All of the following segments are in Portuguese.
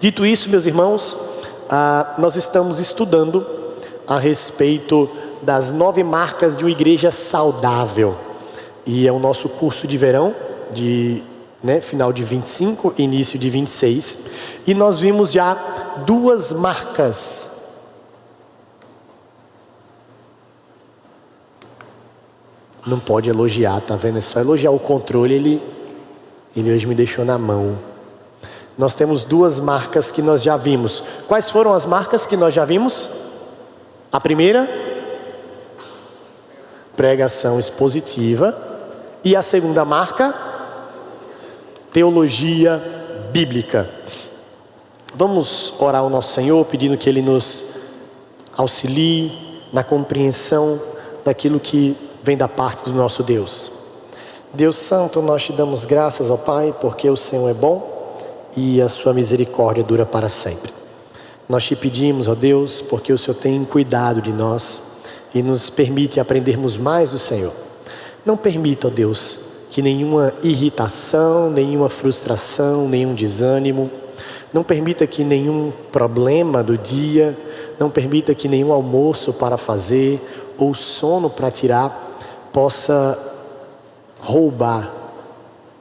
Dito isso, meus irmãos, nós estamos estudando a respeito das 9 marcas de uma igreja saudável. E é o nosso curso de verão, final de 25, início de 26. E nós vimos já 2 marcas. Não pode elogiar, tá vendo? É só elogiar o controle, ele hoje me deixou na mão. Nós temos 2 marcas que nós já vimos. Quais foram as marcas que nós já vimos? A primeira, pregação expositiva. E a segunda marca, teologia bíblica. Vamos orar ao nosso Senhor, pedindo que Ele nos auxilie na compreensão daquilo que vem da parte do nosso Deus. Deus Santo, nós te damos graças, ó Pai, porque o Senhor é bom e a sua misericórdia dura para sempre. Nós te pedimos, ó Deus, porque o Senhor tem cuidado de nós e nos permite aprendermos mais do Senhor. Não permita, ó Deus, que nenhuma irritação, nenhuma frustração, nenhum desânimo, não permita que nenhum problema do dia, não permita que nenhum almoço para fazer ou sono para tirar possa roubar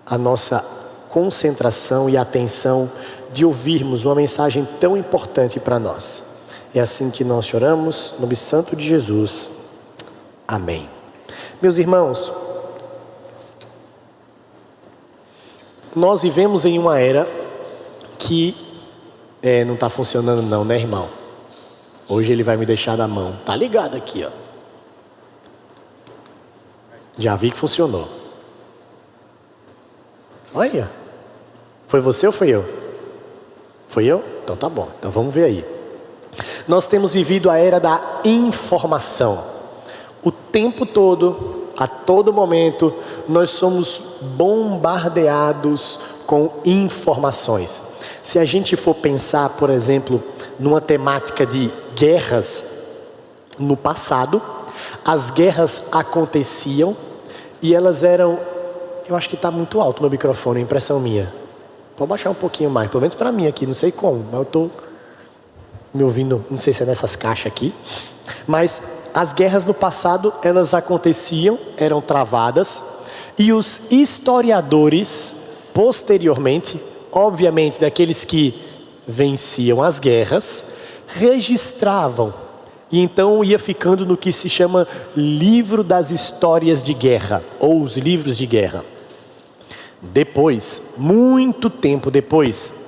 a nossa concentração e atenção de ouvirmos uma mensagem tão importante para nós. É assim que nós oramos, no nome santo de Jesus. Amém. Meus irmãos, nós vivemos em uma era que não está funcionando não, né, irmão? Hoje ele vai me deixar na mão. Tá ligado aqui, ó. Já vi que funcionou. Olha. Foi você ou foi eu? Foi eu? Então tá bom. Então vamos ver aí. Nós temos vivido a era da informação. O tempo todo, a todo momento, nós somos bombardeados com informações. Se a gente for pensar, por exemplo, numa temática de guerras, no passado, as guerras aconteciam e elas eram... Eu acho que está muito alto meu microfone, é impressão minha. Pode baixar um pouquinho mais, pelo menos para mim aqui, não sei como, mas eu estou me ouvindo, não sei se é nessas caixas aqui. Mas as guerras no passado, elas aconteciam, eram travadas, e os historiadores, posteriormente, obviamente daqueles que venciam as guerras, registravam. E então ia ficando no que se chama livro das histórias de guerra, ou os livros de guerra. Depois, muito tempo depois,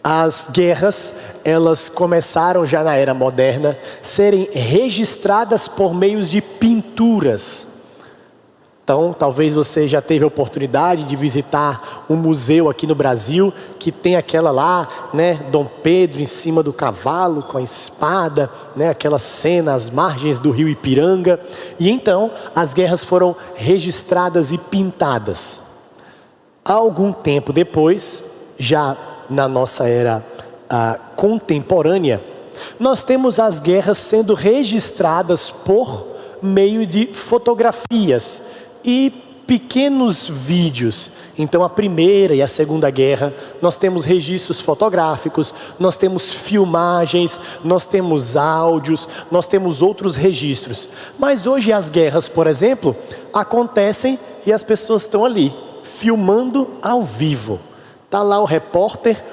as guerras, elas começaram já na era moderna, serem registradas por meios de pinturas. Então, talvez você já teve a oportunidade de visitar um museu aqui no Brasil, que tem aquela lá, né, Dom Pedro em cima do cavalo com a espada, né, aquela cena às margens do rio Ipiranga. E então, as guerras foram registradas e pintadas. Há algum tempo depois, já na nossa era contemporânea, nós temos as guerras sendo registradas por meio de fotografias e pequenos vídeos. Então a primeira e a segunda guerra, nós temos registros fotográficos, nós temos filmagens, nós temos áudios, nós temos outros registros. Mas hoje as guerras, por exemplo, acontecem e as pessoas estão ali, filmando ao vivo. Está lá o repórter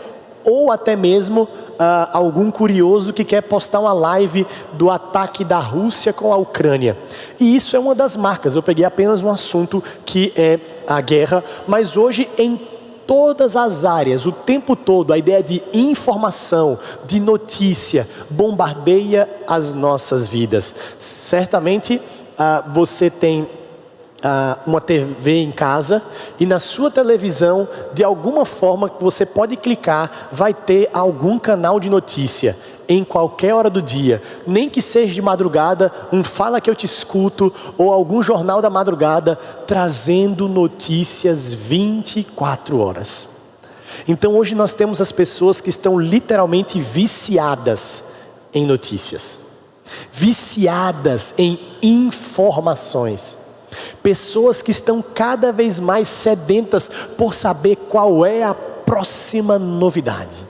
ou até mesmo algum curioso que quer postar uma live do ataque da Rússia com a Ucrânia. E isso é uma das marcas. Eu peguei apenas um assunto que é a guerra, mas hoje em todas as áreas, o tempo todo, a ideia de informação, de notícia, bombardeia as nossas vidas. Certamente você tem uma TV em casa e na sua televisão, de alguma forma que você pode clicar, vai ter algum canal de notícia em qualquer hora do dia, nem que seja de madrugada, um Fala Que Eu Te Escuto ou algum jornal da madrugada trazendo notícias 24 horas. Então hoje nós temos as pessoas que estão literalmente viciadas em notícias, viciadas em informações. Pessoas que estão cada vez mais sedentas por saber qual é a próxima novidade.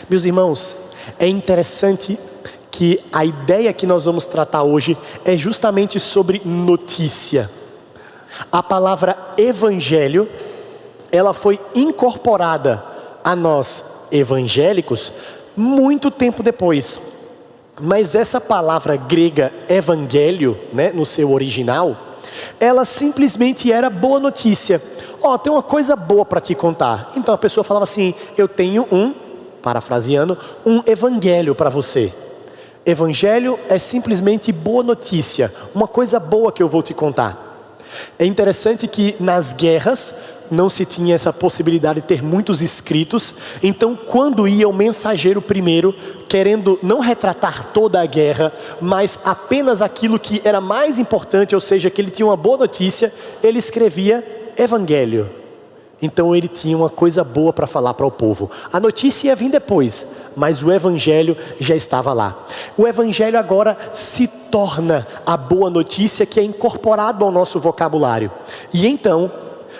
Meus irmãos, é interessante que a ideia que nós vamos tratar hoje é justamente sobre notícia. A palavra evangelho, ela foi incorporada a nós evangélicos muito tempo depois. Mas essa palavra grega evangelho, né, no seu original, ela simplesmente era boa notícia. Tem uma coisa boa para te contar. Então a pessoa falava assim: eu tenho parafraseando, um evangelho para você. Evangelho é simplesmente boa notícia, uma coisa boa que eu vou te contar. É interessante que nas guerras não se tinha essa possibilidade de ter muitos escritos. Então quando ia o mensageiro primeiro, querendo não retratar toda a guerra, mas apenas aquilo que era mais importante, ou seja, que ele tinha uma boa notícia, ele escrevia evangelho. Então ele tinha uma coisa boa para falar para o povo. A notícia ia vir depois, mas o evangelho já estava lá. O evangelho agora se torna a boa notícia que é incorporado ao nosso vocabulário. E então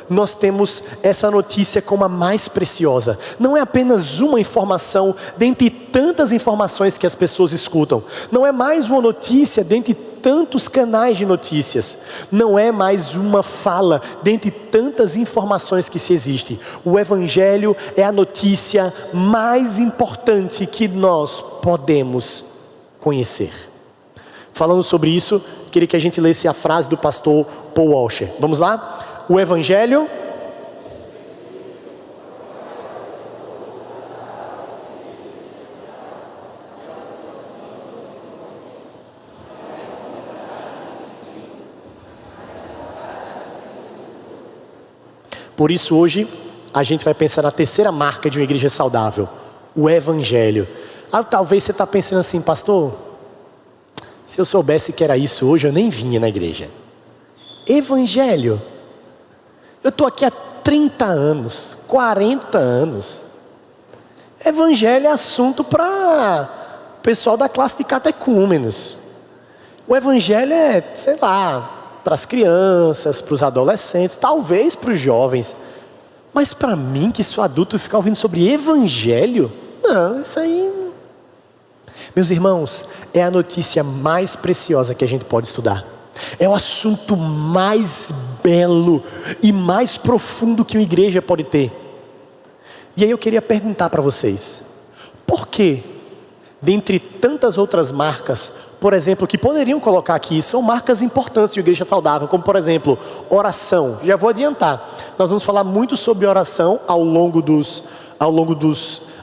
nós temos essa notícia como a mais preciosa. Não é apenas uma informação dentre tantas informações que as pessoas escutam. Não é mais uma notícia dentre tantos canais de notícias. Não é mais uma fala dentre tantas informações que se existem. O evangelho é a notícia mais importante que nós podemos conhecer. Falando sobre isso, queria que a gente lesse a frase do pastor Paul Washer. Vamos lá? O evangelho Por isso hoje a gente vai pensar na terceira marca de uma igreja saudável, o evangelho. Talvez você está pensando assim: pastor, se eu soubesse que era isso hoje, eu nem vinha na igreja. Evangelho? Eu estou aqui há 30 anos, 40 anos. Evangelho é assunto para o pessoal da classe de catecúmenos. O evangelho é, sei lá, para as crianças, para os adolescentes, talvez para os jovens. Mas para mim, que sou adulto, ficar ouvindo sobre evangelho? Não, isso aí... Meus irmãos, é a notícia mais preciosa que a gente pode estudar. É o assunto mais belo e mais profundo que uma igreja pode ter. E aí eu queria perguntar para vocês: por que, dentre tantas outras marcas, por exemplo, que poderiam colocar aqui, são marcas importantes de uma igreja saudável, como por exemplo, oração. Já vou adiantar, nós vamos falar muito sobre oração ao longo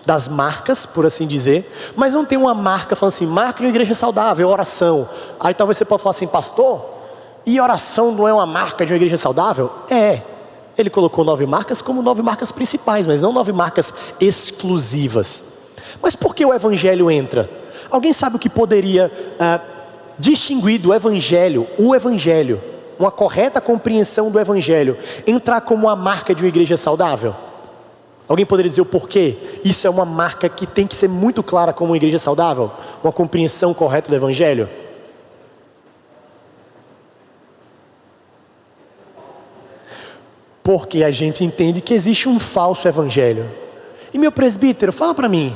das marcas, por assim dizer, mas não tem uma marca falando assim: marca de uma igreja saudável, oração. Aí talvez você possa falar assim: pastor, e oração não é uma marca de uma igreja saudável? Ele colocou 9 marcas como 9 marcas principais, mas não 9 marcas exclusivas. Mas por que o evangelho entra? Alguém sabe o que poderia distinguir do evangelho, uma correta compreensão do evangelho, entrar como a marca de uma igreja saudável? Alguém poderia dizer o porquê? Isso é uma marca que tem que ser muito clara como uma igreja saudável? Uma compreensão correta do evangelho? Porque a gente entende que existe um falso evangelho. E meu presbítero, fala para mim,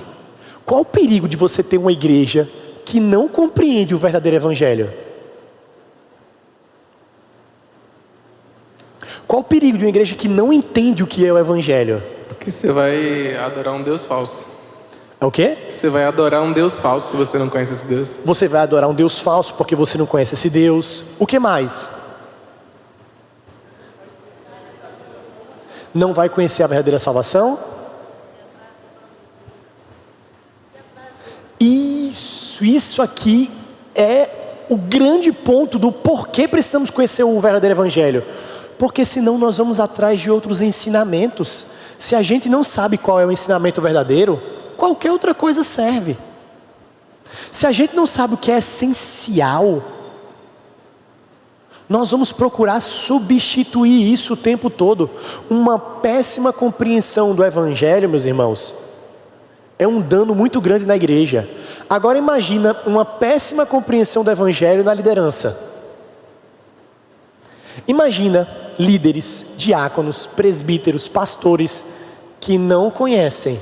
qual o perigo de você ter uma igreja que não compreende o verdadeiro evangelho? Qual o perigo de uma igreja que não entende o que é o evangelho? Que você vai adorar um Deus falso. É o quê? Você vai adorar um Deus falso se você não conhece esse Deus. Você vai adorar um Deus falso porque você não conhece esse Deus. O que mais? Não vai conhecer a verdadeira salvação? Isso aqui é o grande ponto do porquê precisamos conhecer o verdadeiro evangelho. Porque senão nós vamos atrás de outros ensinamentos. Se a gente não sabe qual é o ensinamento verdadeiro, qualquer outra coisa serve. Se a gente não sabe o que é essencial, nós vamos procurar substituir isso o tempo todo. Uma péssima compreensão do evangelho, meus irmãos, é um dano muito grande na igreja. Agora imagina uma péssima compreensão do evangelho na liderança. Imagina líderes, diáconos, presbíteros, pastores que não conhecem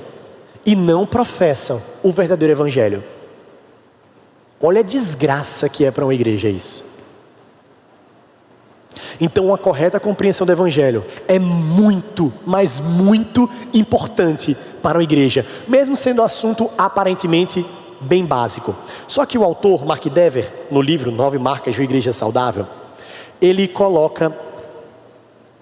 e não professam o verdadeiro evangelho. Olha a desgraça que é para uma igreja isso. Então, uma correta compreensão do evangelho é muito, mas muito importante para uma igreja, mesmo sendo um assunto aparentemente bem básico. Só que o autor, Mark Dever, no livro 9 Marcas de uma Igreja Saudável, ele coloca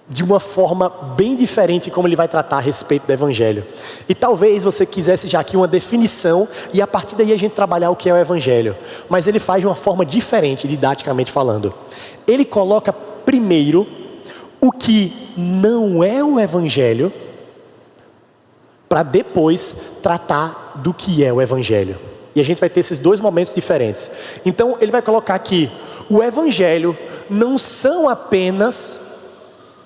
de uma forma bem diferente como ele vai tratar a respeito do evangelho. E talvez você quisesse já aqui uma definição e a partir daí a gente trabalhar o que é o evangelho. Mas ele faz de uma forma diferente, didaticamente falando. Ele coloca primeiro o que não é o evangelho, para depois tratar do que é o evangelho. E a gente vai ter esses dois momentos diferentes. Então ele vai colocar aqui, o evangelho não são apenas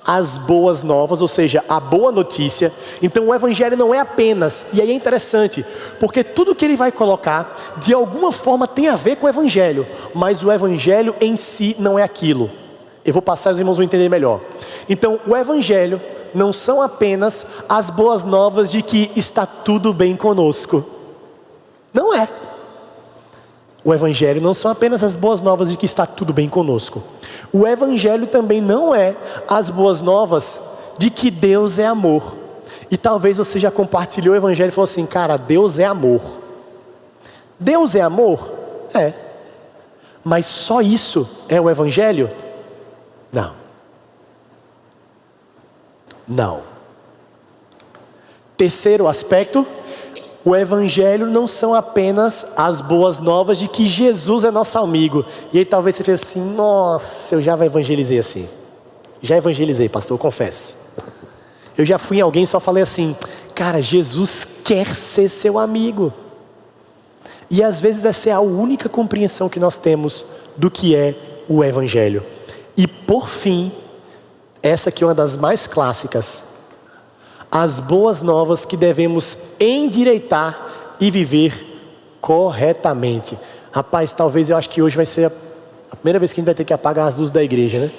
as boas novas, ou seja, a boa notícia. Então o evangelho não é apenas, e aí é interessante, porque tudo que ele vai colocar, de alguma forma tem a ver com o evangelho, mas o evangelho em si não é aquilo. Eu vou passar, os irmãos vão entender melhor. Então o evangelho não são apenas as boas novas de que está tudo bem conosco. Não é. O evangelho não são apenas as boas novas de que está tudo bem conosco. O evangelho também não é as boas novas de que Deus é amor. E talvez você já compartilhou o evangelho e falou assim, cara, Deus é amor. Deus é amor? É. Mas só isso é o evangelho? Não. Não. Terceiro aspecto, o evangelho não são apenas as boas novas de que Jesus é nosso amigo. E aí talvez você fez assim, nossa, eu já evangelizei assim. Já evangelizei, pastor, eu confesso. Eu já fui em alguém e só falei assim, cara, Jesus quer ser seu amigo. E às vezes essa é a única compreensão que nós temos do que é o evangelho. E por fim, essa aqui é uma das mais clássicas. As boas novas que devemos endireitar e viver corretamente. Rapaz, talvez eu acho que hoje vai ser a primeira vez que a gente vai ter que apagar as luzes da igreja, né?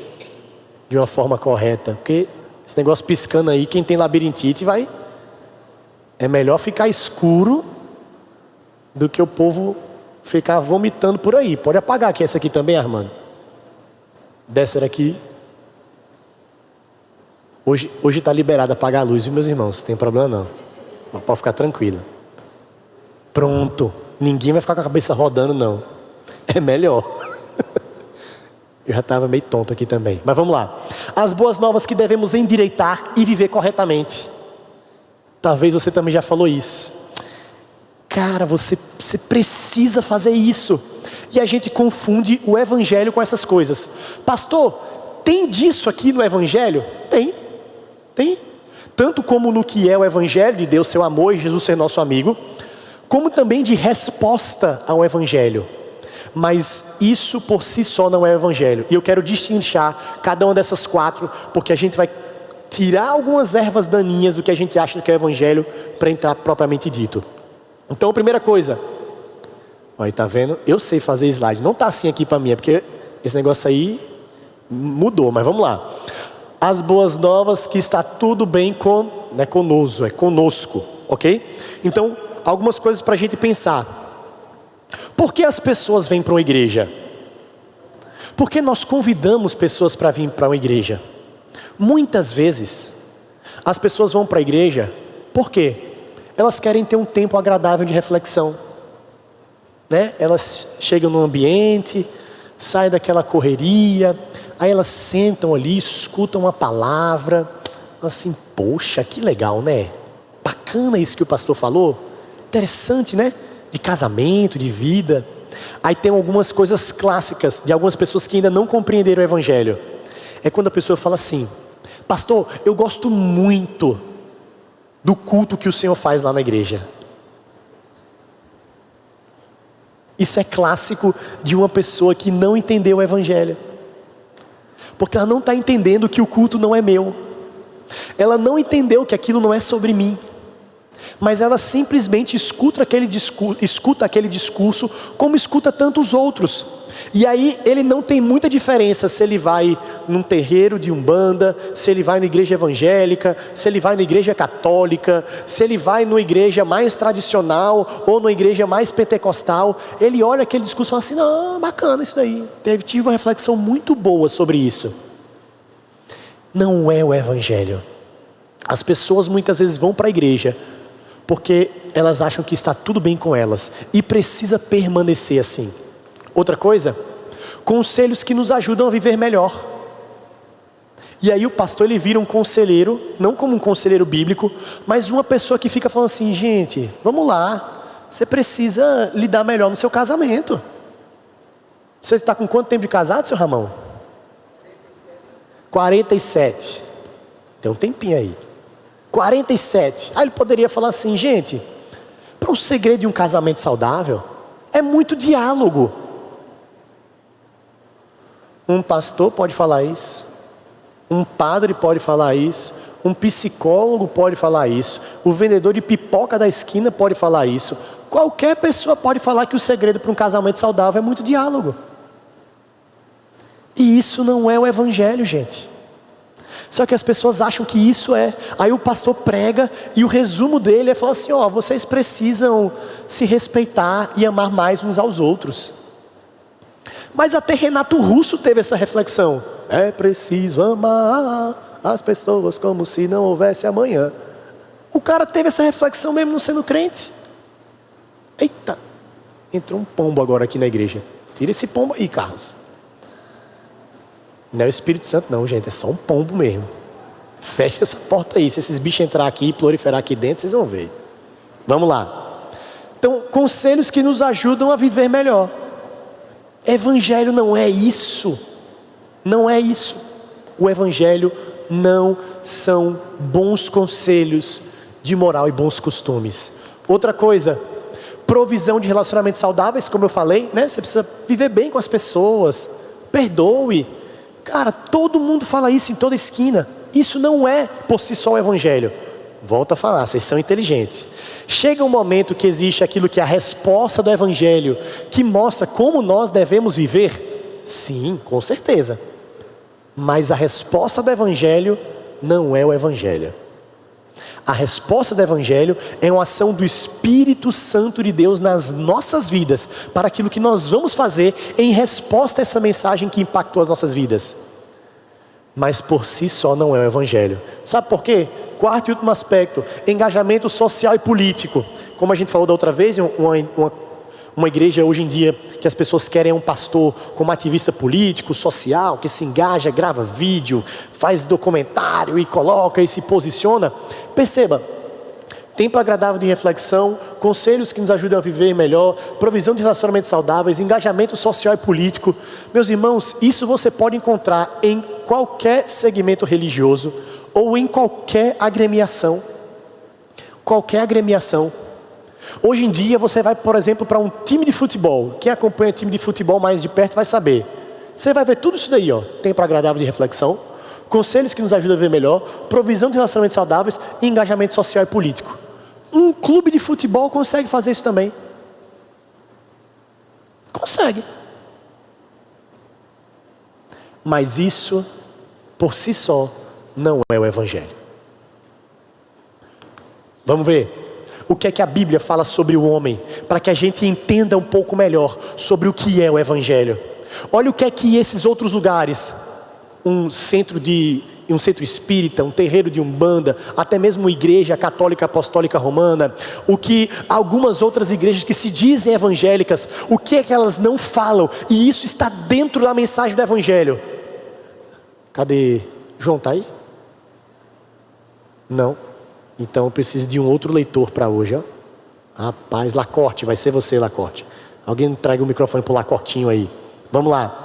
De uma forma correta. Porque esse negócio piscando aí, quem tem labirintite vai... É melhor ficar escuro do que o povo ficar vomitando por aí. Pode apagar aqui essa aqui também, Armando. Dessa aqui. Hoje está liberado apagar a luz, viu, meus irmãos? Não tem problema não. Mas pode ficar tranquilo. Pronto. Ninguém vai ficar com a cabeça rodando, não. É melhor. Eu já estava meio tonto aqui também. Mas vamos lá. As boas novas que devemos endireitar e viver corretamente. Talvez você também já falou isso. Cara, você precisa fazer isso. E a gente confunde o evangelho com essas coisas. Pastor, tem disso aqui no evangelho? Tem. Tanto como no que é o evangelho de Deus, seu amor e Jesus ser nosso amigo, como também de resposta ao evangelho. Mas isso por si só não é o evangelho. E eu quero destrinchar cada uma dessas quatro, porque a gente vai tirar algumas ervas daninhas do que a gente acha que é o evangelho, para entrar propriamente dito. Então, a primeira coisa, aí tá vendo? Eu sei fazer slide, não tá assim aqui para mim, é porque esse negócio aí mudou, mas vamos lá. As boas novas que está tudo bem não é conosco, é conosco, ok? Então, algumas coisas para a gente pensar. Por que as pessoas vêm para uma igreja? Por que nós convidamos pessoas para vir para uma igreja? Muitas vezes, as pessoas vão para a igreja, por quê? Elas querem ter um tempo agradável de reflexão, né? Elas chegam no ambiente, saem daquela correria, aí elas sentam ali, escutam uma palavra, assim, poxa, que legal, né? Bacana isso que o pastor falou, interessante, né? De casamento, de vida. Aí tem algumas coisas clássicas de algumas pessoas que ainda não compreenderam o evangelho. É quando a pessoa fala assim, pastor, eu gosto muito do culto que o Senhor faz lá na igreja. Isso é clássico de uma pessoa que não entendeu o evangelho. Porque ela não está entendendo que o culto não é meu. Ela não entendeu que aquilo não é sobre mim. Mas ela simplesmente escuta aquele discurso como escuta tantos outros. E aí ele não tem muita diferença se ele vai num terreiro de umbanda, se ele vai na igreja evangélica, se ele vai na igreja católica, se ele vai numa igreja mais tradicional ou numa igreja mais pentecostal. Ele olha aquele discurso e fala assim: não, bacana isso daí, tive uma reflexão muito boa sobre isso. Não é o evangelho. As pessoas muitas vezes vão para a igreja porque elas acham que está tudo bem com elas e precisa permanecer assim. Outra coisa, conselhos que nos ajudam a viver melhor. E aí o pastor ele vira um conselheiro, não como um conselheiro bíblico, mas uma pessoa que fica falando assim: gente, vamos lá, você precisa lidar melhor no seu casamento. Você está com quanto tempo de casado, seu Ramão? 47. Tem um tempinho aí. 47. Aí ele poderia falar assim: gente, para um segredo de um casamento saudável é muito diálogo. Um pastor pode falar isso, um padre pode falar isso, um psicólogo pode falar isso, o vendedor de pipoca da esquina pode falar isso. Qualquer pessoa pode falar que o segredo para um casamento saudável é muito diálogo. E isso não é o evangelho, gente. Só que as pessoas acham que isso é. Aí o pastor prega e o resumo dele é falar assim: ó, vocês precisam se respeitar e amar mais uns aos outros. Mas até Renato Russo teve essa reflexão: é preciso amar as pessoas como se não houvesse amanhã. O cara teve essa reflexão mesmo não sendo crente. Eita, entrou um pombo agora aqui na igreja. Tira esse pombo aí, Carlos. Não é o Espírito Santo não, gente, é só um pombo mesmo. Fecha essa porta aí. Se esses bichos entrar aqui e proliferar aqui dentro, vocês vão ver. Vamos lá. Então, conselhos que nos ajudam a viver melhor. Evangelho não é isso. Não é isso. O evangelho não são bons conselhos de moral e bons costumes. Outra coisa, provisão de relacionamentos saudáveis, como eu falei, né? Você precisa viver bem com as pessoas. Perdoe. Cara, todo mundo fala isso em toda esquina. Isso não é por si só o evangelho. Volto a falar, vocês são inteligentes. Chega um momento que existe aquilo que é a resposta do evangelho, que mostra como nós devemos viver. Sim, com certeza. Mas a resposta do evangelho não é o evangelho. A resposta do evangelho é uma ação do Espírito Santo de Deus nas nossas vidas, para aquilo que nós vamos fazer em resposta a essa mensagem que impactou as nossas vidas. Mas por si só não é o evangelho. Sabe por quê? Quarto e último aspecto, engajamento social e político. Como a gente falou da outra vez, uma igreja hoje em dia que as pessoas querem um pastor como ativista político, social, que se engaja, grava vídeo, faz documentário e coloca e se posiciona. Perceba, tempo agradável de reflexão, conselhos que nos ajudam a viver melhor, provisão de relacionamentos saudáveis, engajamento social e político. Meus irmãos, isso você pode encontrar em qualquer segmento religioso ou em qualquer agremiação. Qualquer agremiação. Hoje em dia você vai, por exemplo, para um time de futebol. Quem acompanha time de futebol mais de perto vai saber. Você vai ver tudo isso daí, ó. Tempo agradável de reflexão, conselhos que nos ajudam a ver melhor, provisão de relacionamentos saudáveis e engajamento social e político. Um clube de futebol consegue fazer isso também. Consegue. Mas isso, por si só, não é o evangelho. Vamos ver o que é que a Bíblia fala sobre o homem, para que a gente entenda um pouco melhor sobre o que é o evangelho. Olha o que é que esses outros lugares, um centro espírita, um terreiro de umbanda, até mesmo uma igreja católica apostólica romana, o que algumas outras igrejas que se dizem evangélicas, o que é que elas não falam, e isso está dentro da mensagem do evangelho. Cadê? João está aí? Não. Então eu preciso de um outro leitor para hoje, ó. Rapaz, Lacorte, vai ser você, Lacorte. Alguém traga o microfone para o Lacortinho aí. Vamos lá.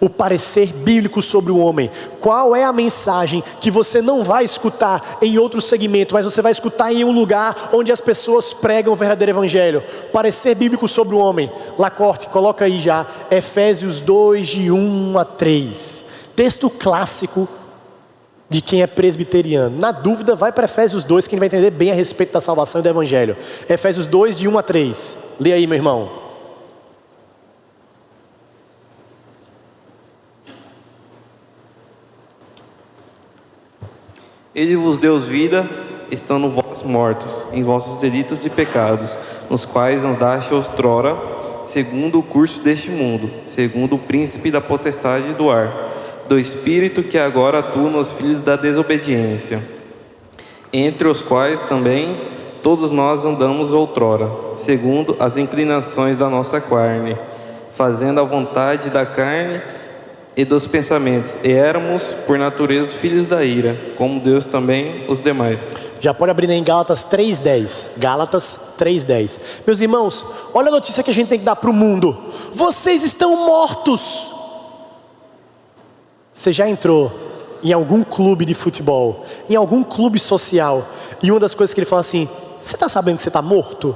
O parecer bíblico sobre o homem. Qual é a mensagem que você não vai escutar em outro segmento, mas você vai escutar em um lugar onde as pessoas pregam o verdadeiro evangelho? Parecer bíblico sobre o homem. Lacorte, coloca aí já. Efésios 2, de 1 a 3. Texto clássico de quem é presbiteriano. Na dúvida, vai para Efésios 2, que ele vai entender bem a respeito da salvação e do evangelho. Efésios 2, de 1 a 3. Lê aí, meu irmão. Ele vos deu vida, estando vós mortos, em vossos delitos e pecados, nos quais andaste outrora, segundo o curso deste mundo, segundo o príncipe da potestade do ar, do espírito que agora atua nos filhos da desobediência, entre os quais também todos nós andamos outrora, segundo as inclinações da nossa carne, fazendo a vontade da carne e dos pensamentos, e éramos por natureza filhos da ira, como Deus também os demais. Já pode abrir em Gálatas 3:10. Gálatas 3:10. Meus irmãos, olha a notícia que a gente tem que dar para o mundo: vocês estão mortos. Você já entrou em algum clube de futebol, em algum clube social, e uma das coisas que ele fala assim: você está sabendo que você está morto?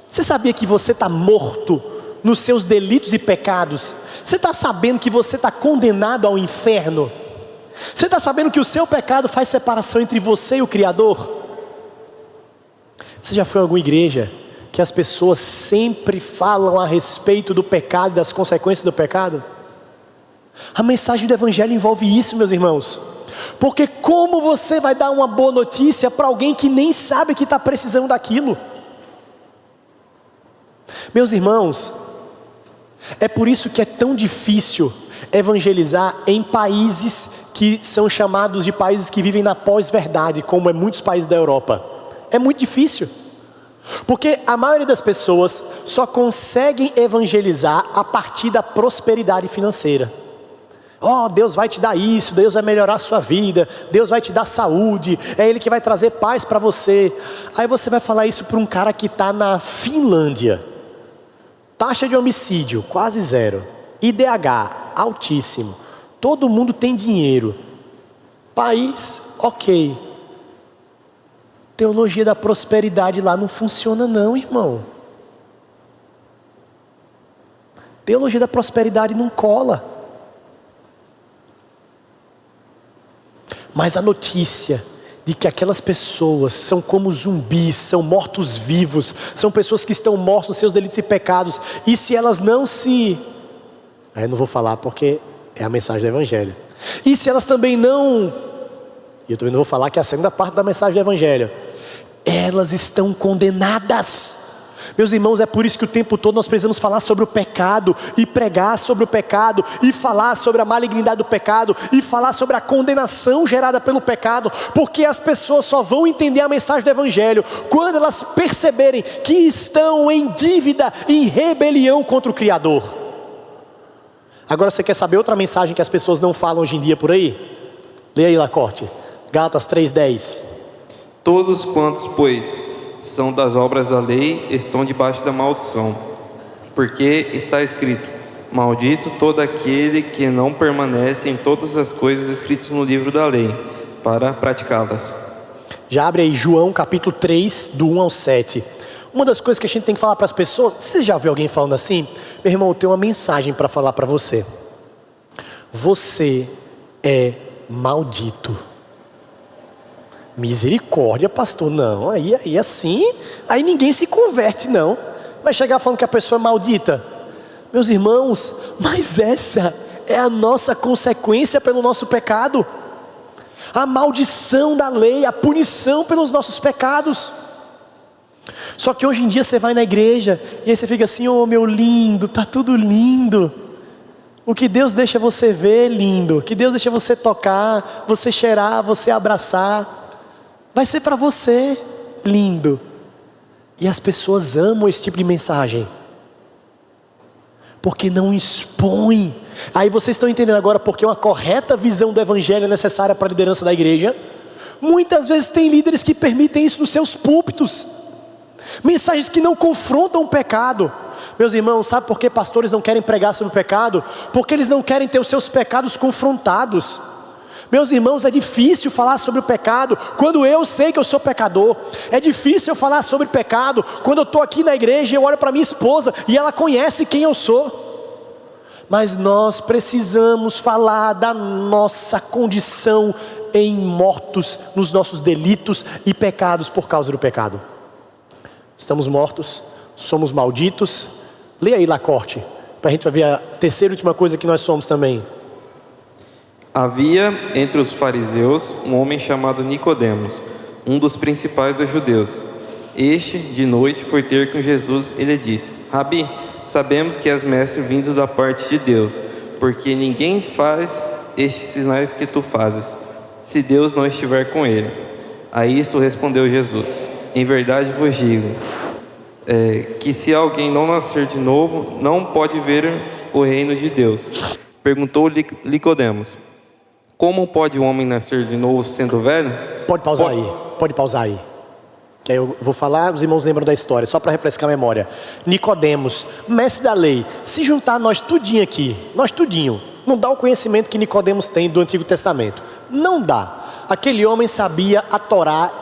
Você sabia que você está morto nos seus delitos e pecados? Você está sabendo que você está condenado ao inferno? Você está sabendo que o seu pecado faz separação entre você e o Criador? Você já foi a alguma igreja que as pessoas sempre falam a respeito do pecado e das consequências do pecado? A mensagem do Evangelho envolve isso, meus irmãos. Porque como você vai dar uma boa notícia para alguém que nem sabe que está precisando daquilo? Meus irmãos, é por isso que é tão difícil evangelizar em países que são chamados de países que vivem na pós-verdade, como é muitos países da Europa. É muito difícil, porque a maioria das pessoas só conseguem evangelizar a partir da prosperidade financeira. Oh, Deus vai te dar isso, Deus vai melhorar a sua vida, Deus vai te dar saúde, é Ele que vai trazer paz para você. Aí você vai falar isso para um cara que está na Finlândia, taxa de homicídio quase zero, IDH altíssimo, todo mundo tem dinheiro, país ok. Teologia da prosperidade lá não funciona não, irmão. Teologia da prosperidade não cola. Mas a notícia de que aquelas pessoas são como zumbis, são mortos-vivos, são pessoas que estão mortas nos seus delitos e pecados, e se elas não se... Aí eu não vou falar porque é a mensagem do Evangelho. E se elas também não... E eu também não vou falar que é a segunda parte da mensagem do Evangelho. Elas estão condenadas. Meus irmãos, é por isso que o tempo todo nós precisamos falar sobre o pecado, e pregar sobre o pecado, e falar sobre a malignidade do pecado, e falar sobre a condenação gerada pelo pecado, porque as pessoas só vão entender a mensagem do Evangelho quando elas perceberem que estão em dívida, em rebelião contra o Criador. Agora você quer saber outra mensagem que as pessoas não falam hoje em dia por aí? Leia aí, Lacorte, Gálatas 3:10. Todos quantos, pois, são das obras da lei, estão debaixo da maldição. Porque está escrito: maldito todo aquele que não permanece em todas as coisas escritas no livro da lei, para praticá-las. Já abre aí João capítulo 3, do 1 ao 7. Uma das coisas que a gente tem que falar para as pessoas, você já ouviu alguém falando assim? Meu irmão, eu tenho uma mensagem para falar para você. Você é maldito. Misericórdia, pastor. Não, aí assim, aí ninguém se converte não. Vai chegar falando que a pessoa é maldita. Meus irmãos, mas essa é a nossa consequência pelo nosso pecado. A maldição da lei, a punição pelos nossos pecados. Só que hoje em dia você vai na igreja e aí você fica assim: oh meu lindo, tá tudo lindo. O que Deus deixa você ver, lindo. O que Deus deixa você tocar, você cheirar, você abraçar, vai ser para você, lindo. E as pessoas amam esse tipo de mensagem, porque não expõe. Aí vocês estão entendendo agora porque uma correta visão do Evangelho é necessária para a liderança da igreja. Muitas vezes tem líderes que permitem isso nos seus púlpitos, mensagens que não confrontam o pecado. Meus irmãos, sabe por que pastores não querem pregar sobre o pecado? Porque eles não querem ter os seus pecados confrontados. Meus irmãos, é difícil falar sobre o pecado quando eu sei que eu sou pecador. É difícil falar sobre pecado quando eu estou aqui na igreja e eu olho para minha esposa e ela conhece quem eu sou. Mas nós precisamos falar da nossa condição em mortos nos nossos delitos e pecados por causa do pecado. Estamos mortos, somos malditos. Leia aí Lacorte, para a gente ver a terceira e última coisa que nós somos também. Havia entre os fariseus um homem chamado Nicodemos, um dos principais dos judeus. Este, de noite, foi ter com Jesus e lhe disse: Rabi, sabemos que és mestre vindo da parte de Deus, porque ninguém faz estes sinais que tu fazes, se Deus não estiver com ele. A isto respondeu Jesus: Em verdade vos digo, que se alguém não nascer de novo, não pode ver o reino de Deus. Perguntou Nicodemos: Como pode um homem nascer de novo sendo velho? Pode pausar aí. Que aí eu vou falar, os irmãos lembram da história, só para refrescar a memória. Nicodemos, mestre da lei, se juntar nós tudinho aqui, não dá o conhecimento que Nicodemos tem do Antigo Testamento. Não dá. Aquele homem sabia a Torá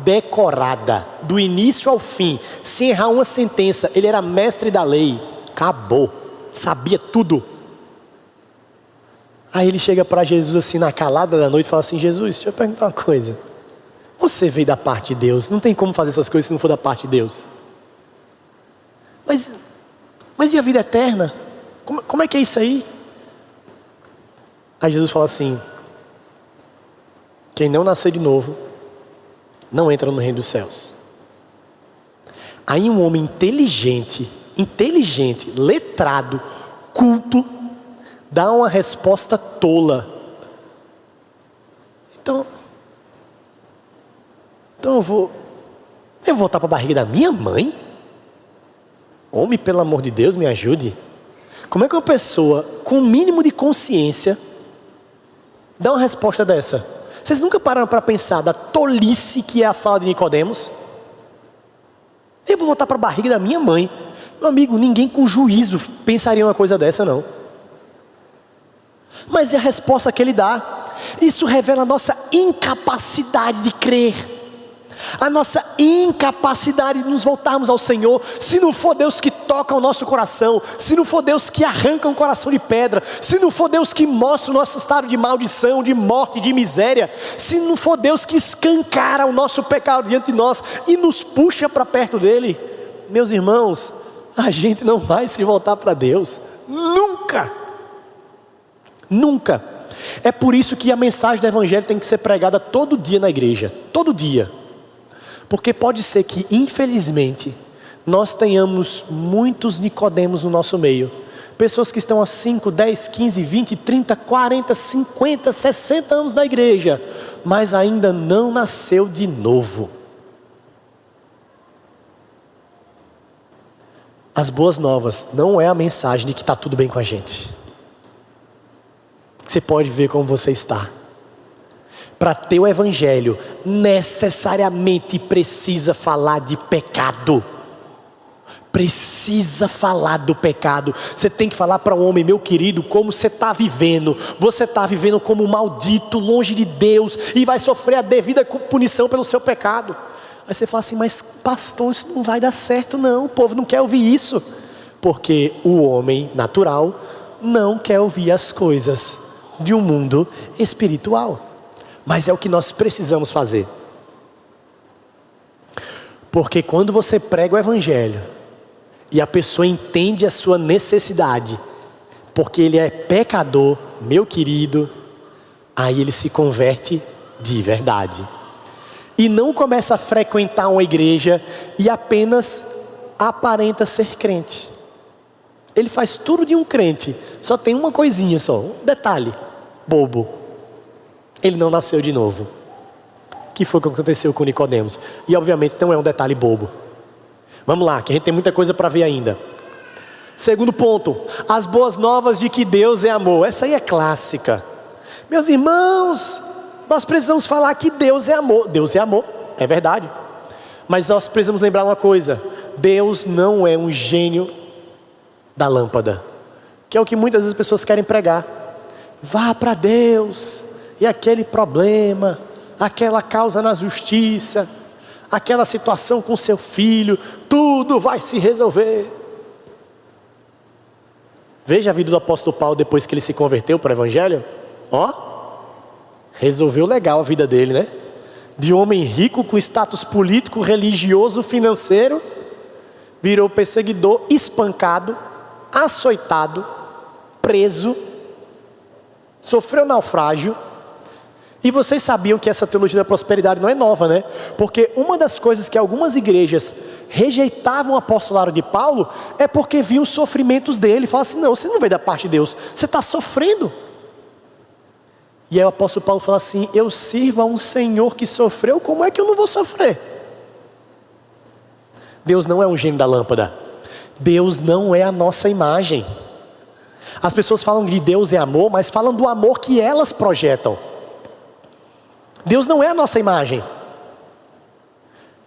decorada, do início ao fim, sem errar uma sentença. Ele era mestre da lei, acabou, sabia tudo. Aí ele chega para Jesus assim na calada da noite e fala assim: Jesus, deixa eu perguntar uma coisa. Você veio da parte de Deus, não tem como fazer essas coisas se não for da parte de Deus. Mas e a vida eterna? Como é que é isso aí? Aí Jesus fala assim: quem não nascer de novo, não entra no reino dos céus. Aí um homem inteligente, letrado, culto, dá uma resposta tola. Então eu vou voltar para a barriga da minha mãe? Homem, pelo amor de Deus, me ajude. Como é que uma pessoa com o mínimo de consciência dá uma resposta dessa? Vocês nunca pararam para pensar da tolice que é a fala de Nicodemos? Eu vou voltar para a barriga da minha mãe. Meu amigo, ninguém com juízo pensaria uma coisa dessa, não. Mas é a resposta que ele dá. Isso revela a nossa incapacidade de crer, a nossa incapacidade de nos voltarmos ao Senhor. Se não for Deus que toca o nosso coração, se não for Deus que arranca um coração de pedra, se não for Deus que mostra o nosso estado de maldição, de morte, de miséria, se não for Deus que escancara o nosso pecado diante de nós e nos puxa para perto dele, meus irmãos, a gente não vai se voltar para Deus, nunca. É por isso que a mensagem do Evangelho tem que ser pregada todo dia na igreja, todo dia. Porque pode ser que, infelizmente, nós tenhamos muitos Nicodemos no nosso meio. Pessoas que estão há 5, 10, 15, 20, 30, 40, 50, 60 anos na igreja, mas ainda não nasceu de novo. As boas novas não é a mensagem de que está tudo bem com a gente. Você pode ver como você está. Para ter o Evangelho, necessariamente precisa falar de pecado. Precisa falar do pecado. Você tem que falar para um homem: meu querido, como você está vivendo. Você está vivendo como um maldito, longe de Deus, e vai sofrer a devida punição pelo seu pecado. Aí você fala assim: mas pastor, isso não vai dar certo não, o povo não quer ouvir isso. Porque o homem natural não quer ouvir as coisas de um mundo espiritual. Mas é o que nós precisamos fazer. Porque quando você prega o Evangelho e a pessoa entende a sua necessidade, porque ele é pecador, meu querido, aí ele se converte de verdade. E não começa a frequentar uma igreja e apenas aparenta ser crente. Ele faz tudo de um crente, só tem uma coisinha só, um detalhe bobo: ele não nasceu de novo. Que foi o que aconteceu com Nicodemos. E obviamente não é um detalhe bobo. Vamos lá, que a gente tem muita coisa para ver ainda. Segundo ponto: as boas novas de que Deus é amor. Essa aí é clássica. Meus irmãos, nós precisamos falar que Deus é amor. Deus é amor, é verdade. Mas nós precisamos lembrar uma coisa: Deus não é um gênio da lâmpada, que é o que muitas vezes as pessoas querem pregar. Vá para Deus, e aquele problema, aquela causa na justiça, aquela situação com seu filho, tudo vai se resolver. Veja a vida do apóstolo Paulo depois que ele se converteu para o Evangelho. Resolveu legal a vida dele, né? De homem rico com status político, religioso, financeiro, virou perseguidor, espancado, açoitado, preso. sofreu naufrágio. E vocês sabiam que essa teologia da prosperidade não é nova, né? Porque uma das coisas que algumas igrejas rejeitavam o apostolado de Paulo é porque viam os sofrimentos dele. Falavam assim, não, você não veio da parte de Deus, você está sofrendo. E aí o apóstolo Paulo fala assim, eu sirvo a um Senhor que sofreu, como é que eu não vou sofrer? Deus não é um gênio da lâmpada. Deus não é a nossa imagem. As pessoas falam de Deus é amor, mas falam do amor que elas projetam. Deus não é a nossa imagem.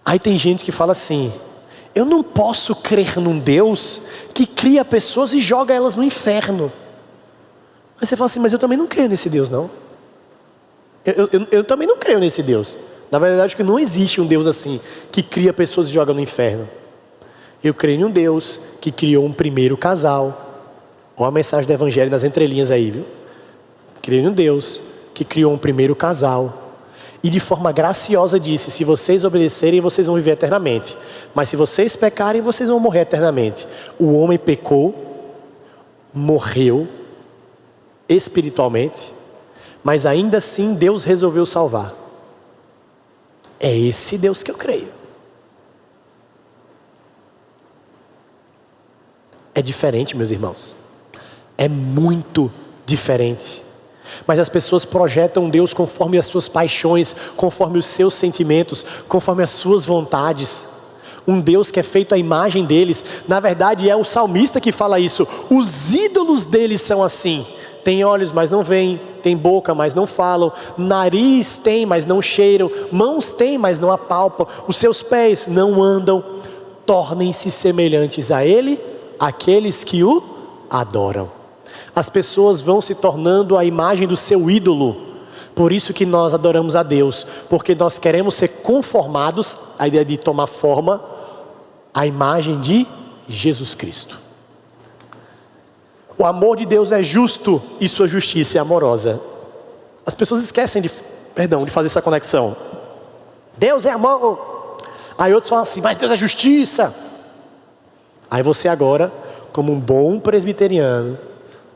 Aí tem gente que fala assim, eu não posso crer num Deus que cria pessoas e joga elas no inferno. Aí você fala assim, mas eu também não creio nesse Deus não. Eu também não creio nesse Deus. Na verdade que não existe um Deus assim, que cria pessoas e joga no inferno. Eu creio em um Deus que criou um primeiro casal. Olha a mensagem do evangelho nas entrelinhas aí, viu? Creio em um Deus que criou um primeiro casal. E de forma graciosa disse, se vocês obedecerem, vocês vão viver eternamente. Mas se vocês pecarem, vocês vão morrer eternamente. O homem pecou, morreu espiritualmente, mas ainda assim Deus resolveu salvar. É esse Deus que eu creio. É diferente, meus irmãos. É muito diferente. Mas as pessoas projetam Deus conforme as suas paixões, conforme os seus sentimentos, conforme as suas vontades. Um Deus que é feito à imagem deles. Na verdade é o salmista que fala isso. Os ídolos deles são assim. Tem olhos, mas não veem. Tem boca, mas não falam. Nariz tem, mas não cheiram. Mãos tem, mas não apalpam. Os seus pés não andam. Tornem-se semelhantes a Ele, aqueles que o adoram. As pessoas vão se tornando a imagem do seu ídolo. Por isso que nós adoramos a Deus. Porque nós queremos ser conformados, a ideia de tomar forma, à imagem de Jesus Cristo. O amor de Deus é justo e sua justiça é amorosa. As pessoas esquecem de fazer essa conexão. Deus é amor. Aí outros falam assim, mas Deus é justiça. Aí você agora, como um bom presbiteriano,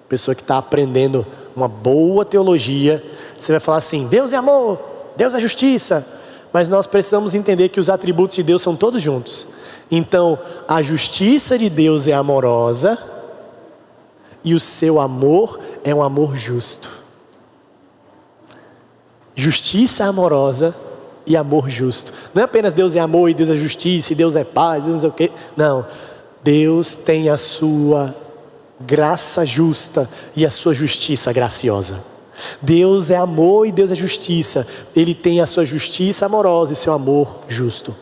pessoa que está aprendendo uma boa teologia, você vai falar assim, Deus é amor, Deus é justiça. Mas nós precisamos entender que os atributos de Deus são todos juntos. Então, a justiça de Deus é amorosa e o seu amor é um amor justo. Justiça amorosa e amor justo. Não é apenas Deus é amor e Deus é justiça e Deus é paz, Deus não sei o quê. Não, Deus tem a sua graça justa e a sua justiça graciosa. Deus é amor e Deus é justiça. Ele tem a sua justiça amorosa e seu amor justo.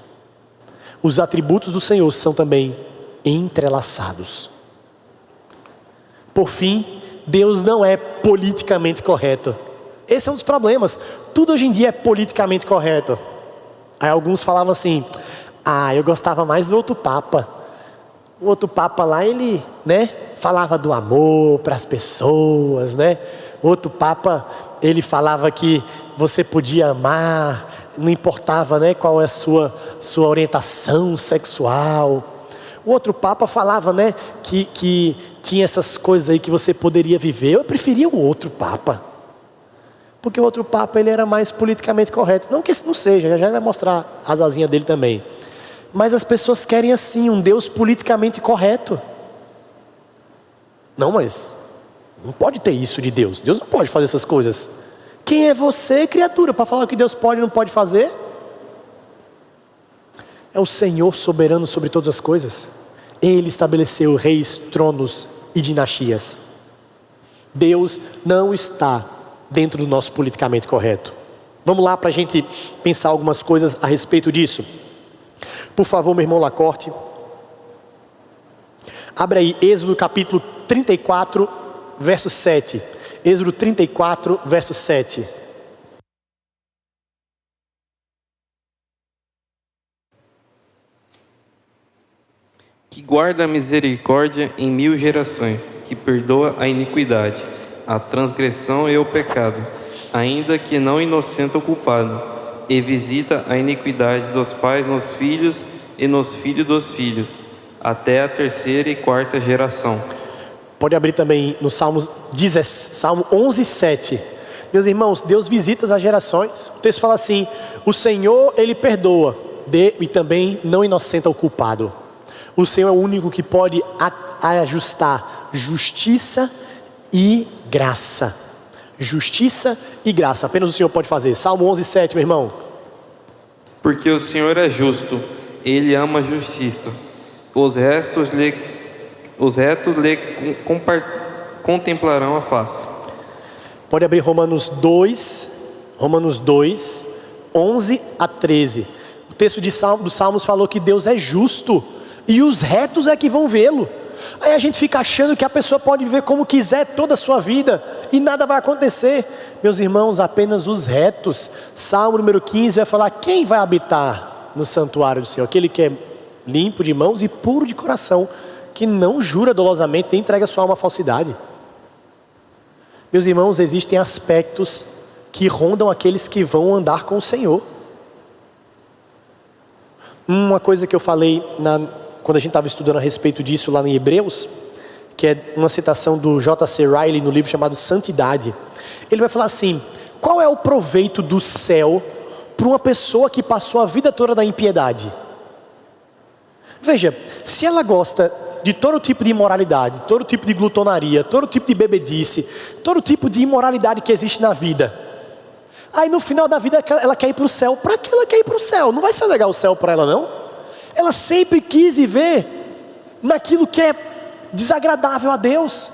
Os atributos do Senhor são também entrelaçados. Por fim, Deus não é politicamente correto. Esse é um dos problemas. Tudo hoje em dia é politicamente correto. Aí alguns falavam assim, eu gostava mais do outro Papa. O outro Papa lá, ele, falava do amor para as pessoas, O outro Papa, ele falava que você podia amar, não importava, qual é a sua orientação sexual. O outro Papa falava, que tinha essas coisas aí que você poderia viver. Eu preferia o outro Papa, porque o outro Papa ele era mais politicamente correto. Não que esse não seja, já vai mostrar a asazinha dele também. Mas as pessoas querem assim, um Deus politicamente correto. Não, mas não pode ter isso de Deus. Deus não pode fazer essas coisas. Quem é você, criatura, para falar o que Deus pode e não pode fazer? É o Senhor soberano sobre todas as coisas. Ele estabeleceu reis, tronos e dinastias. Deus não está dentro do nosso politicamente correto. Vamos lá para a gente pensar algumas coisas a respeito disso. Por favor, meu irmão Lacorte. Abre aí Êxodo capítulo 34, verso 7. Êxodo 34, verso 7. Que guarda a misericórdia em 1000 gerações, que perdoa a iniquidade, a transgressão e o pecado, ainda que não inocenta o culpado, e visita a iniquidade dos pais nos filhos e nos filhos dos filhos, até a 3ª e 4ª geração. Pode abrir também no Salmo 11, 7. Meus irmãos, Deus visita as gerações. O texto fala assim: o Senhor, Ele perdoa e também não inocenta o culpado. O Senhor é o único que pode ajustar justiça e graça. Justiça e graça, apenas o Senhor pode fazer. Salmo 11, 7, meu irmão. Porque o Senhor é justo, Ele ama a justiça. Os retos lhe contemplarão a face. Pode abrir Romanos 2, 11 a 13. O texto dos Salmos falou que Deus é justo e os retos é que vão vê-lo. Aí a gente fica achando que a pessoa pode viver como quiser toda a sua vida e nada vai acontecer. Meus irmãos, apenas os retos. Salmo número 15 vai falar: quem vai habitar no santuário do Senhor? Aquele que é limpo de mãos e puro de coração, que não jura dolosamente nem entrega sua alma à falsidade. Meus irmãos, existem aspectos que rondam aqueles que vão andar com o Senhor. Uma coisa que eu falei quando a gente estava estudando a respeito disso lá em Hebreus, que é uma citação do J.C. Riley no livro chamado Santidade. Ele vai falar assim: qual é o proveito do céu para uma pessoa que passou a vida toda na impiedade? Veja, se ela gosta de todo tipo de imoralidade, todo tipo de glutonaria, todo tipo de bebedice, todo tipo de imoralidade que existe na vida, aí no final da vida ela quer ir para o céu. Para que ela quer ir para o céu? Não vai ser legal o céu para ela, não? Ela sempre quis viver naquilo que é desagradável a Deus.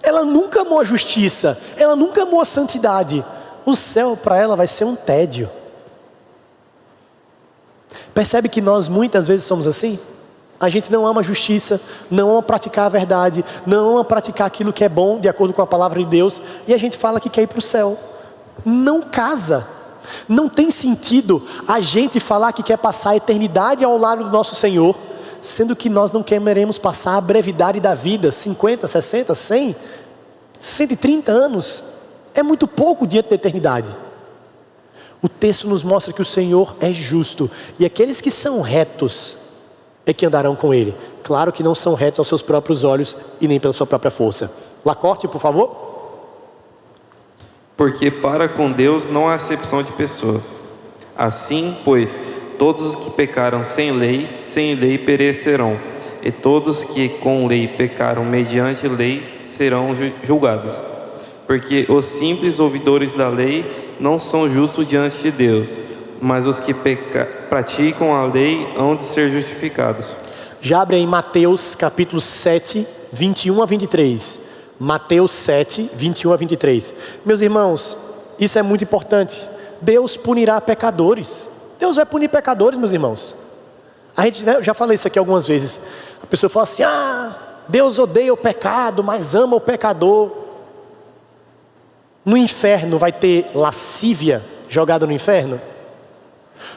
Ela nunca amou a justiça, ela nunca amou a santidade. O céu para ela vai ser um tédio. Percebe que nós muitas vezes somos assim? A gente não ama a justiça, não ama praticar a verdade, não ama praticar aquilo que é bom de acordo com a palavra de Deus, e a gente fala que quer ir para o céu. Não casa. Não tem sentido a gente falar que quer passar a eternidade ao lado do nosso Senhor, sendo que nós não queremos passar a brevidade da vida, 50, 60, 100, 130 anos. É muito pouco diante da eternidade. O texto nos mostra que o Senhor é justo, e aqueles que são retos é que andarão com Ele. Claro que não são retos aos seus próprios olhos e nem pela sua própria força. Lacorte, por favor. Porque para com Deus não há acepção de pessoas. Assim, pois, todos os que pecaram sem lei perecerão, e todos que com lei pecaram mediante lei serão julgados. Porque os simples ouvidores da lei não são justos diante de Deus, mas os que praticam a lei hão de ser justificados. Já abre em Mateus capítulo 7, 21 a 23. Mateus 7, 21 a 23. Meus irmãos, isso é muito importante. Deus punirá pecadores. Deus vai punir pecadores, meus irmãos. Eu já falei isso aqui algumas vezes. A pessoa fala assim: Deus odeia o pecado, mas ama o pecador. No inferno vai ter lascívia jogada no inferno?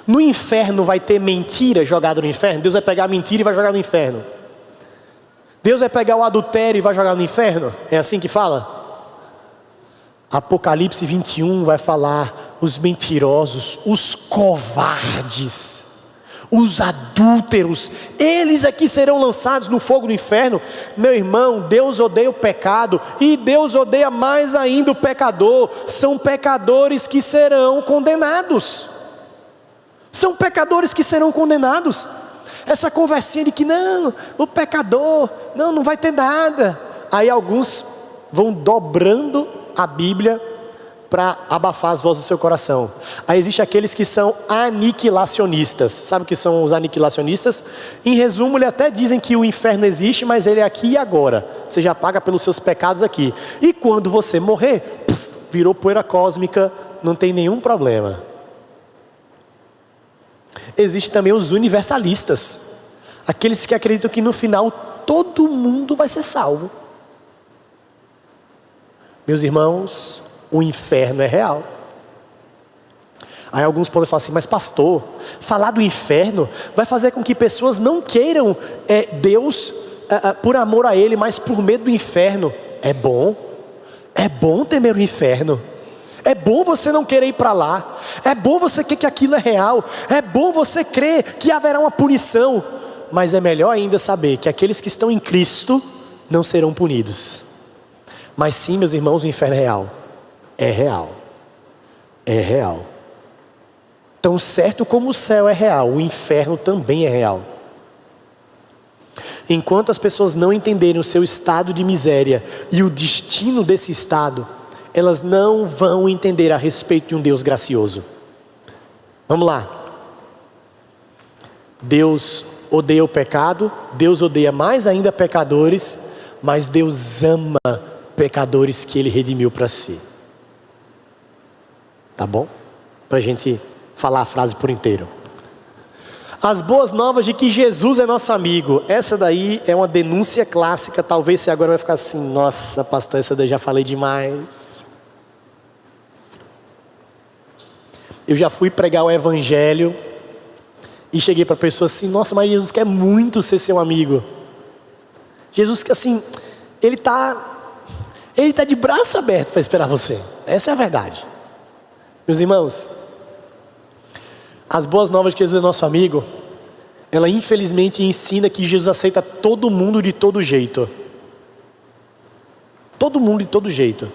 No inferno vai ter mentira jogada no inferno? Deus vai pegar a mentira e vai jogar no inferno? Deus vai pegar o adultério e vai jogar no inferno? É assim que fala? Apocalipse 21 vai falar: os mentirosos, os covardes, os adúlteros, eles aqui serão lançados no fogo do inferno. Meu irmão, Deus odeia o pecado, e Deus odeia mais ainda o pecador. São pecadores que serão condenados. São pecadores que serão condenados. Essa conversinha de que não, o pecador, não vai ter nada. Aí alguns vão dobrando a Bíblia para abafar as vozes do seu coração. Aí existem aqueles que são aniquilacionistas. Sabe o que são os aniquilacionistas? Em resumo, eles até dizem que o inferno existe, mas ele é aqui e agora. Você já paga pelos seus pecados aqui. E quando você morrer, virou poeira cósmica, não tem nenhum problema. Existem também os universalistas, aqueles que acreditam que no final todo mundo vai ser salvo. Meus irmãos, o inferno é real. Aí alguns podem falar assim: mas pastor, falar do inferno vai fazer com que pessoas não queiram Deus por amor a Ele, mas por medo do inferno. É bom temer o inferno. É bom você não querer ir para lá. É bom você crer que aquilo é real. É bom você crer que haverá uma punição. Mas é melhor ainda saber que aqueles que estão em Cristo não serão punidos. Mas sim, meus irmãos, o inferno é real. É real. É real. Tão certo como o céu é real, o inferno também é real. Enquanto as pessoas não entenderem o seu estado de miséria e o destino desse estado, elas não vão entender a respeito de um Deus gracioso. Vamos lá. Deus odeia o pecado, Deus odeia mais ainda pecadores, mas Deus ama pecadores que Ele redimiu para si. Tá bom? Para a gente falar a frase por inteiro. As boas novas de que Jesus é nosso amigo. Essa daí é uma denúncia clássica. Talvez você agora vai ficar assim: nossa, pastor, essa daí já falei demais. Eu já fui pregar o evangelho e cheguei para a pessoa assim: nossa, mas Jesus quer muito ser seu amigo. Jesus, assim, Ele tá de braços abertos para esperar você. Essa é a verdade. Meus irmãos, as boas novas de que Jesus é nosso amigo, ela infelizmente ensina que Jesus aceita todo mundo de todo jeito. Todo mundo de todo jeito.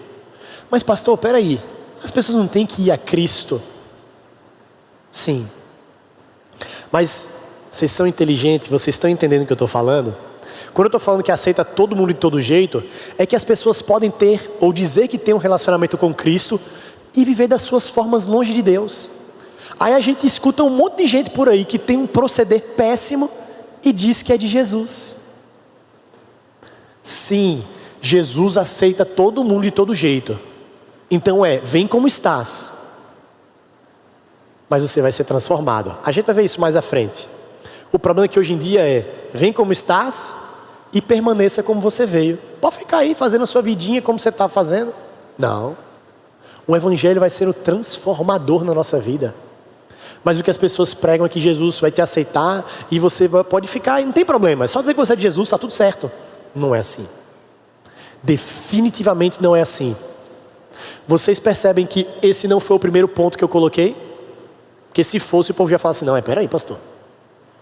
Mas pastor, peraí, as pessoas não têm que ir a Cristo? Sim. Mas vocês são inteligentes, vocês estão entendendo o que eu estou falando? Quando eu estou falando que aceita todo mundo de todo jeito, é que as pessoas podem ter ou dizer que tem um relacionamento com Cristo e viver das suas formas longe de Deus. Aí a gente escuta um monte de gente por aí que tem um proceder péssimo e diz que é de Jesus. Sim, Jesus aceita todo mundo de todo jeito. Então vem como estás, mas você vai ser transformado. A gente vai ver isso mais à frente. O problema é que hoje em dia vem como estás e permaneça como você veio. Pode ficar aí fazendo a sua vidinha como você está fazendo. Não. O evangelho vai ser o transformador na nossa vida. Mas o que as pessoas pregam é que Jesus vai te aceitar e você pode ficar, não tem problema, é só dizer que você é de Jesus, está tudo certo. Não é assim. Definitivamente não é assim. Vocês percebem que esse não foi o primeiro ponto que eu coloquei? Porque se fosse, o povo já fala assim: não, peraí, pastor,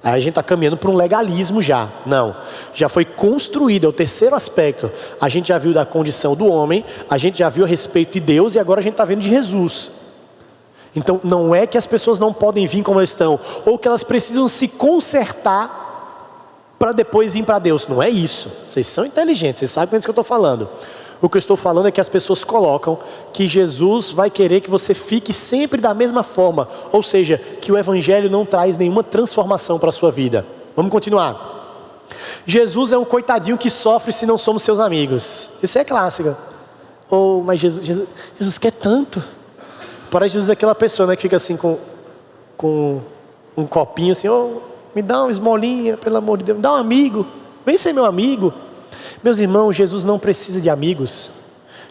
aí a gente está caminhando para um legalismo já. Não, já foi construído, é o terceiro aspecto. A gente já viu da condição do homem, a gente já viu a respeito de Deus e agora a gente está vendo de Jesus. Então não é que as pessoas não podem vir como elas estão, ou que elas precisam se consertar para depois vir para Deus. Não é isso. Vocês são inteligentes, vocês sabem com isso que eu estou falando. O que eu estou falando é que as pessoas colocam que Jesus vai querer que você fique sempre da mesma forma, ou seja, que o evangelho não traz nenhuma transformação para a sua vida. Vamos continuar. Jesus é um coitadinho que sofre se não somos seus amigos. Isso é clássico. Mas Jesus quer tanto. Parece Jesus aquela pessoa, né, que fica assim com um copinho assim: me dá uma esmolinha, pelo amor de Deus, me dá um amigo, vem ser meu amigo. Meus irmãos, Jesus não precisa de amigos.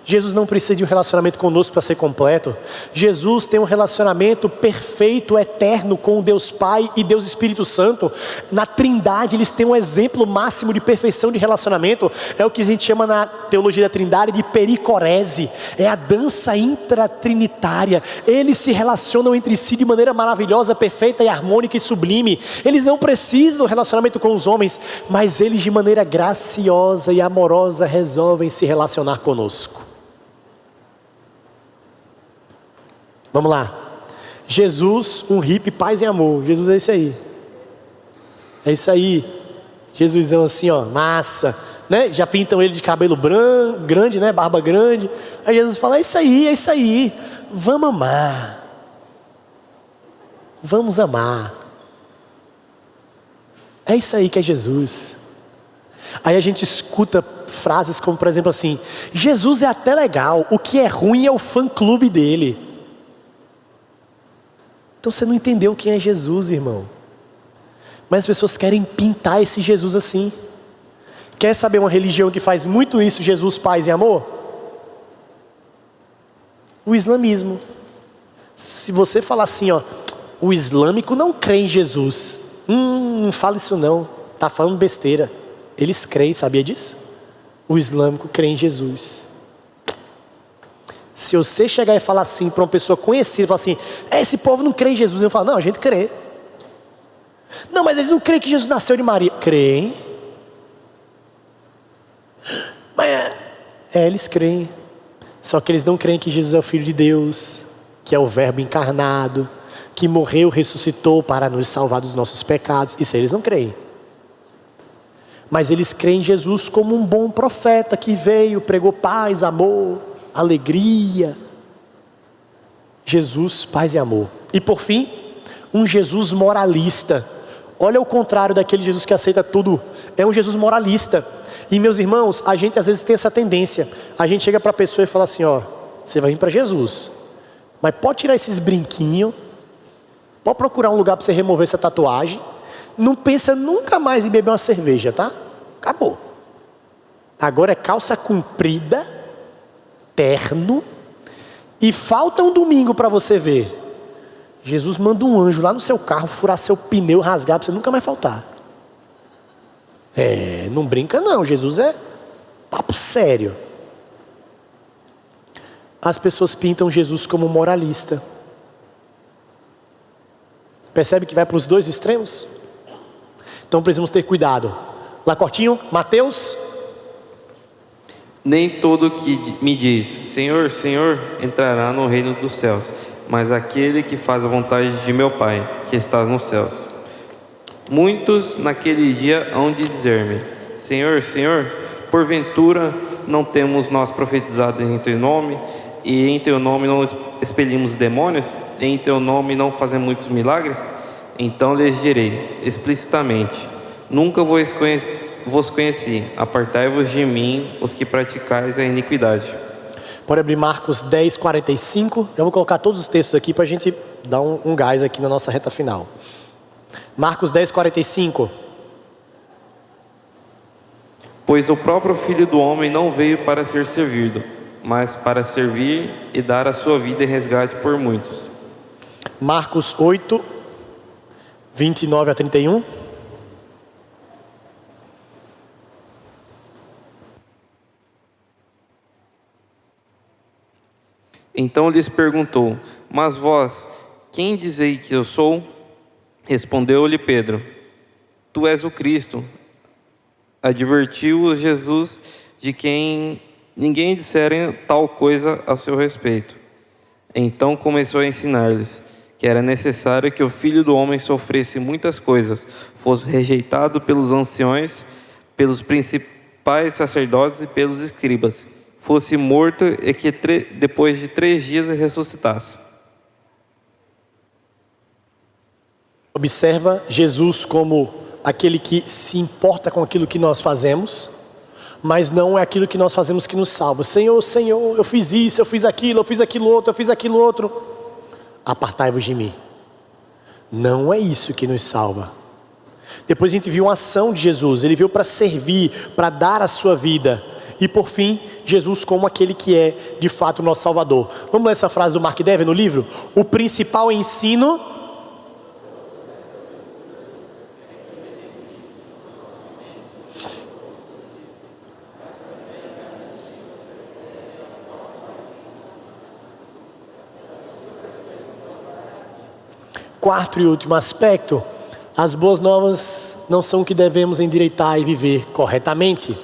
Jesus não precisa de um relacionamento conosco para ser completo. Jesus tem um relacionamento perfeito, eterno com o Deus Pai e Deus Espírito Santo. Na Trindade eles têm um exemplo máximo de perfeição de relacionamento. É o que a gente chama na teologia da Trindade de pericorese. É a dança intratrinitária. Eles se relacionam entre si de maneira maravilhosa, perfeita e harmônica e sublime. Eles não precisam do relacionamento com os homens, mas eles de maneira graciosa e amorosa resolvem se relacionar conosco. Vamos lá. Jesus, um hippie, paz e amor. Jesus é isso aí. É isso aí. Jesusão assim, massa, né? Já pintam ele de cabelo branco, grande, né? Barba grande. Aí Jesus fala: é isso aí. Vamos amar. Vamos amar. É isso aí que é Jesus. Aí a gente escuta frases como, por exemplo, assim: Jesus é até legal, o que é ruim é o fã-clube dele. Então você não entendeu quem é Jesus, irmão. Mas as pessoas querem pintar esse Jesus assim. Quer saber uma religião que faz muito isso, Jesus, paz e amor? O islamismo. Se você falar assim, o islâmico não crê em Jesus. Não fala isso não, tá falando besteira. Eles creem, sabia disso? O islâmico crê em Jesus. Se você chegar e falar assim para uma pessoa conhecida, falar assim: esse povo não crê em Jesus. Eu falo: não, a gente crê. Não, mas eles não creem que Jesus nasceu de Maria. Creem. Eles creem. Só que eles não creem que Jesus é o Filho de Deus, que é o Verbo encarnado, que morreu, ressuscitou para nos salvar dos nossos pecados. Isso eles não creem. Mas eles creem em Jesus como um bom profeta que veio, pregou paz, amor, alegria. Jesus, paz e amor. E por fim, um Jesus moralista. Olha o contrário daquele Jesus que aceita tudo. É um Jesus moralista. E meus irmãos, a gente às vezes tem essa tendência. A gente chega para a pessoa e fala assim, ó, você vai vir para Jesus, mas pode tirar esses brinquinhos, pode procurar um lugar para você remover essa tatuagem. Não pensa nunca mais em beber uma cerveja, tá? Acabou. Agora é calça comprida, terno, e falta um domingo para você ver. Jesus manda um anjo lá no seu carro furar seu pneu, rasgar para você nunca mais faltar. Não brinca não, Jesus é papo sério. As pessoas pintam Jesus como moralista. Percebe que vai para os dois extremos? Então precisamos ter cuidado. Lá cortinho, Mateus. Nem todo que me diz, Senhor, Senhor, entrará no reino dos céus, mas aquele que faz a vontade de meu Pai, que está nos céus. Muitos naquele dia hão de dizer-me, Senhor, Senhor, porventura não temos nós profetizado em teu nome, e em teu nome não expelimos demônios, e em teu nome não fazemos muitos milagres? Então lhes direi explicitamente, nunca vos conheci, apartai-vos de mim, os que praticais a iniquidade. Pode abrir Marcos 10, 45. Eu vou colocar todos os textos aqui para a gente dar um gás aqui na nossa reta final. Marcos 10, 45. Pois o próprio Filho do Homem não veio para ser servido, mas para servir e dar a sua vida em resgate por muitos. Marcos 8, 29 a 31. Então lhes perguntou, mas vós, quem dizei que eu sou? Respondeu-lhe Pedro, tu és o Cristo. Advertiu-o Jesus de quem ninguém dissera tal coisa a seu respeito. Então começou a ensinar-lhes que era necessário que o Filho do Homem sofresse muitas coisas, fosse rejeitado pelos anciões, pelos principais sacerdotes e pelos escribas, fosse morto e que depois de 3 dias ressuscitasse. Observa Jesus como aquele que se importa com aquilo que nós fazemos, mas não é aquilo que nós fazemos que nos salva. Senhor, Senhor, eu fiz isso, eu fiz aquilo outro, eu fiz aquilo outro. Apartai-vos de mim. Não é isso que nos salva. Depois a gente viu uma ação de Jesus. Ele veio para servir, para dar a sua vida. E por fim, Jesus como aquele que é de fato o nosso Salvador. Vamos ler essa frase do Mark Dever no livro? O principal ensino... Quarto e último aspecto, as boas novas não são o que devemos endireitar e viver corretamente.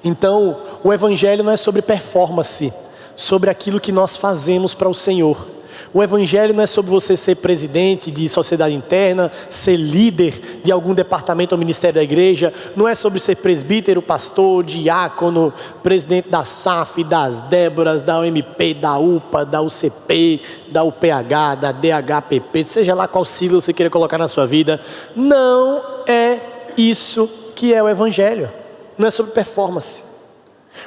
Então, o Evangelho não é sobre performance, sobre aquilo que nós fazemos para o Senhor. O Evangelho não é sobre você ser presidente de sociedade interna, ser líder de algum departamento ou ministério da igreja. Não é sobre ser presbítero, pastor, diácono, presidente da SAF, das Déboras, da UMP, da UPA, da UCP, da UPH, da DHPP, seja lá qual sigla você queira colocar na sua vida. Não é isso que é o Evangelho. Não é sobre performance.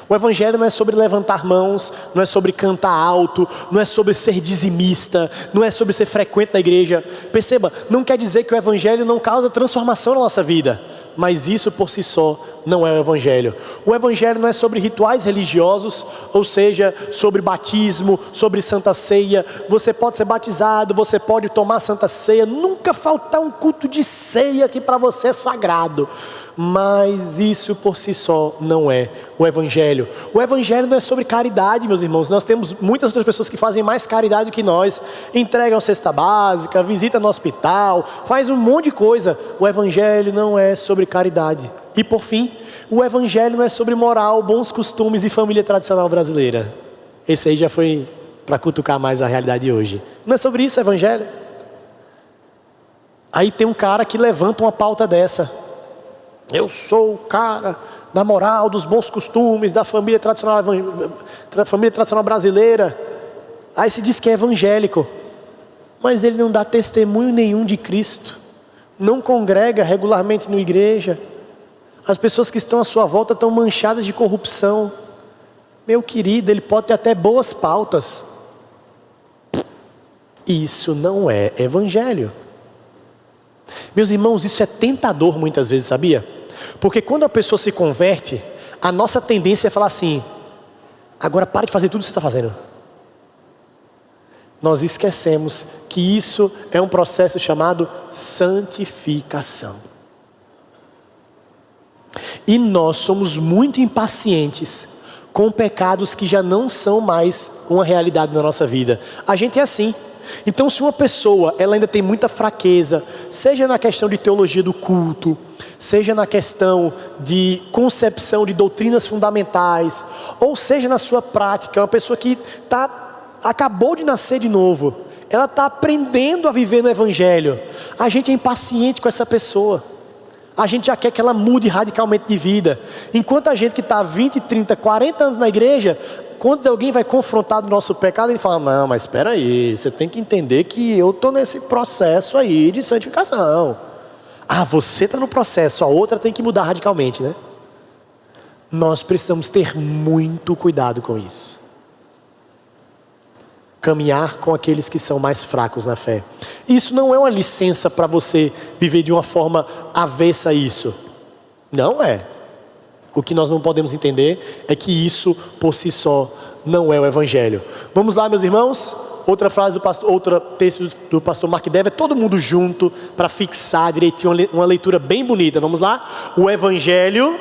O Evangelho não é sobre levantar mãos, não é sobre cantar alto, não é sobre ser dizimista, não é sobre ser frequente na igreja. Perceba, não quer dizer que o Evangelho não causa transformação na nossa vida, mas isso por si só não é o Evangelho. O Evangelho não é sobre rituais religiosos, ou seja, sobre batismo, sobre Santa Ceia. Você pode ser batizado, você pode tomar Santa Ceia, nunca faltar um culto de ceia que para você é sagrado. Mas isso por si só não é o Evangelho. O Evangelho não é sobre caridade, meus irmãos. Nós temos muitas outras pessoas que fazem mais caridade do que nós. Entregam cesta básica, visitam no hospital, faz um monte de coisa. O Evangelho não é sobre caridade. E por fim, O evangelho não é sobre moral, bons costumes e família tradicional brasileira. Esse aí já foi para cutucar mais a realidade de hoje. Não é sobre isso o evangelho. Aí tem um cara que levanta uma pauta dessa. Eu sou o cara da moral, dos bons costumes, da família tradicional brasileira. Aí se diz que é evangélico, mas ele não dá testemunho nenhum de Cristo, não congrega regularmente na igreja, as pessoas que estão à sua volta estão manchadas de corrupção. Meu querido, ele pode ter até boas pautas, isso não é evangelho. Meus irmãos, isso é tentador muitas vezes, sabia? Porque quando a pessoa se converte, a nossa tendência é falar assim: agora para de fazer tudo o que você está fazendo. Nós esquecemos que isso é um processo chamado santificação. E nós somos muito impacientes com pecados que já não são mais uma realidade na nossa vida. A gente é assim. Então, se uma pessoa ela ainda tem muita fraqueza, seja na questão de teologia do culto, seja na questão de concepção de doutrinas fundamentais, ou seja na sua prática, uma pessoa que acabou de nascer de novo, ela está aprendendo a viver no evangelho, a gente é impaciente com essa pessoa, a gente já quer que ela mude radicalmente de vida, enquanto a gente que está há 20, 30, 40 anos na igreja, quando alguém vai confrontar do nosso pecado, ele fala: não, mas espera aí, você tem que entender que eu estou nesse processo aí de santificação. Ah, você está no processo, a outra tem que mudar radicalmente, né? Nós precisamos ter muito cuidado com isso. Caminhar com aqueles que são mais fracos na fé. Isso não é uma licença para você viver de uma forma avessa a isso. Não é. O que nós não podemos entender é que isso por si só não é o evangelho. Vamos lá, meus irmãos? Outra frase do pastor, outro texto do pastor Mark Dever, todo mundo junto para fixar direitinho uma leitura bem bonita. Vamos lá? O evangelho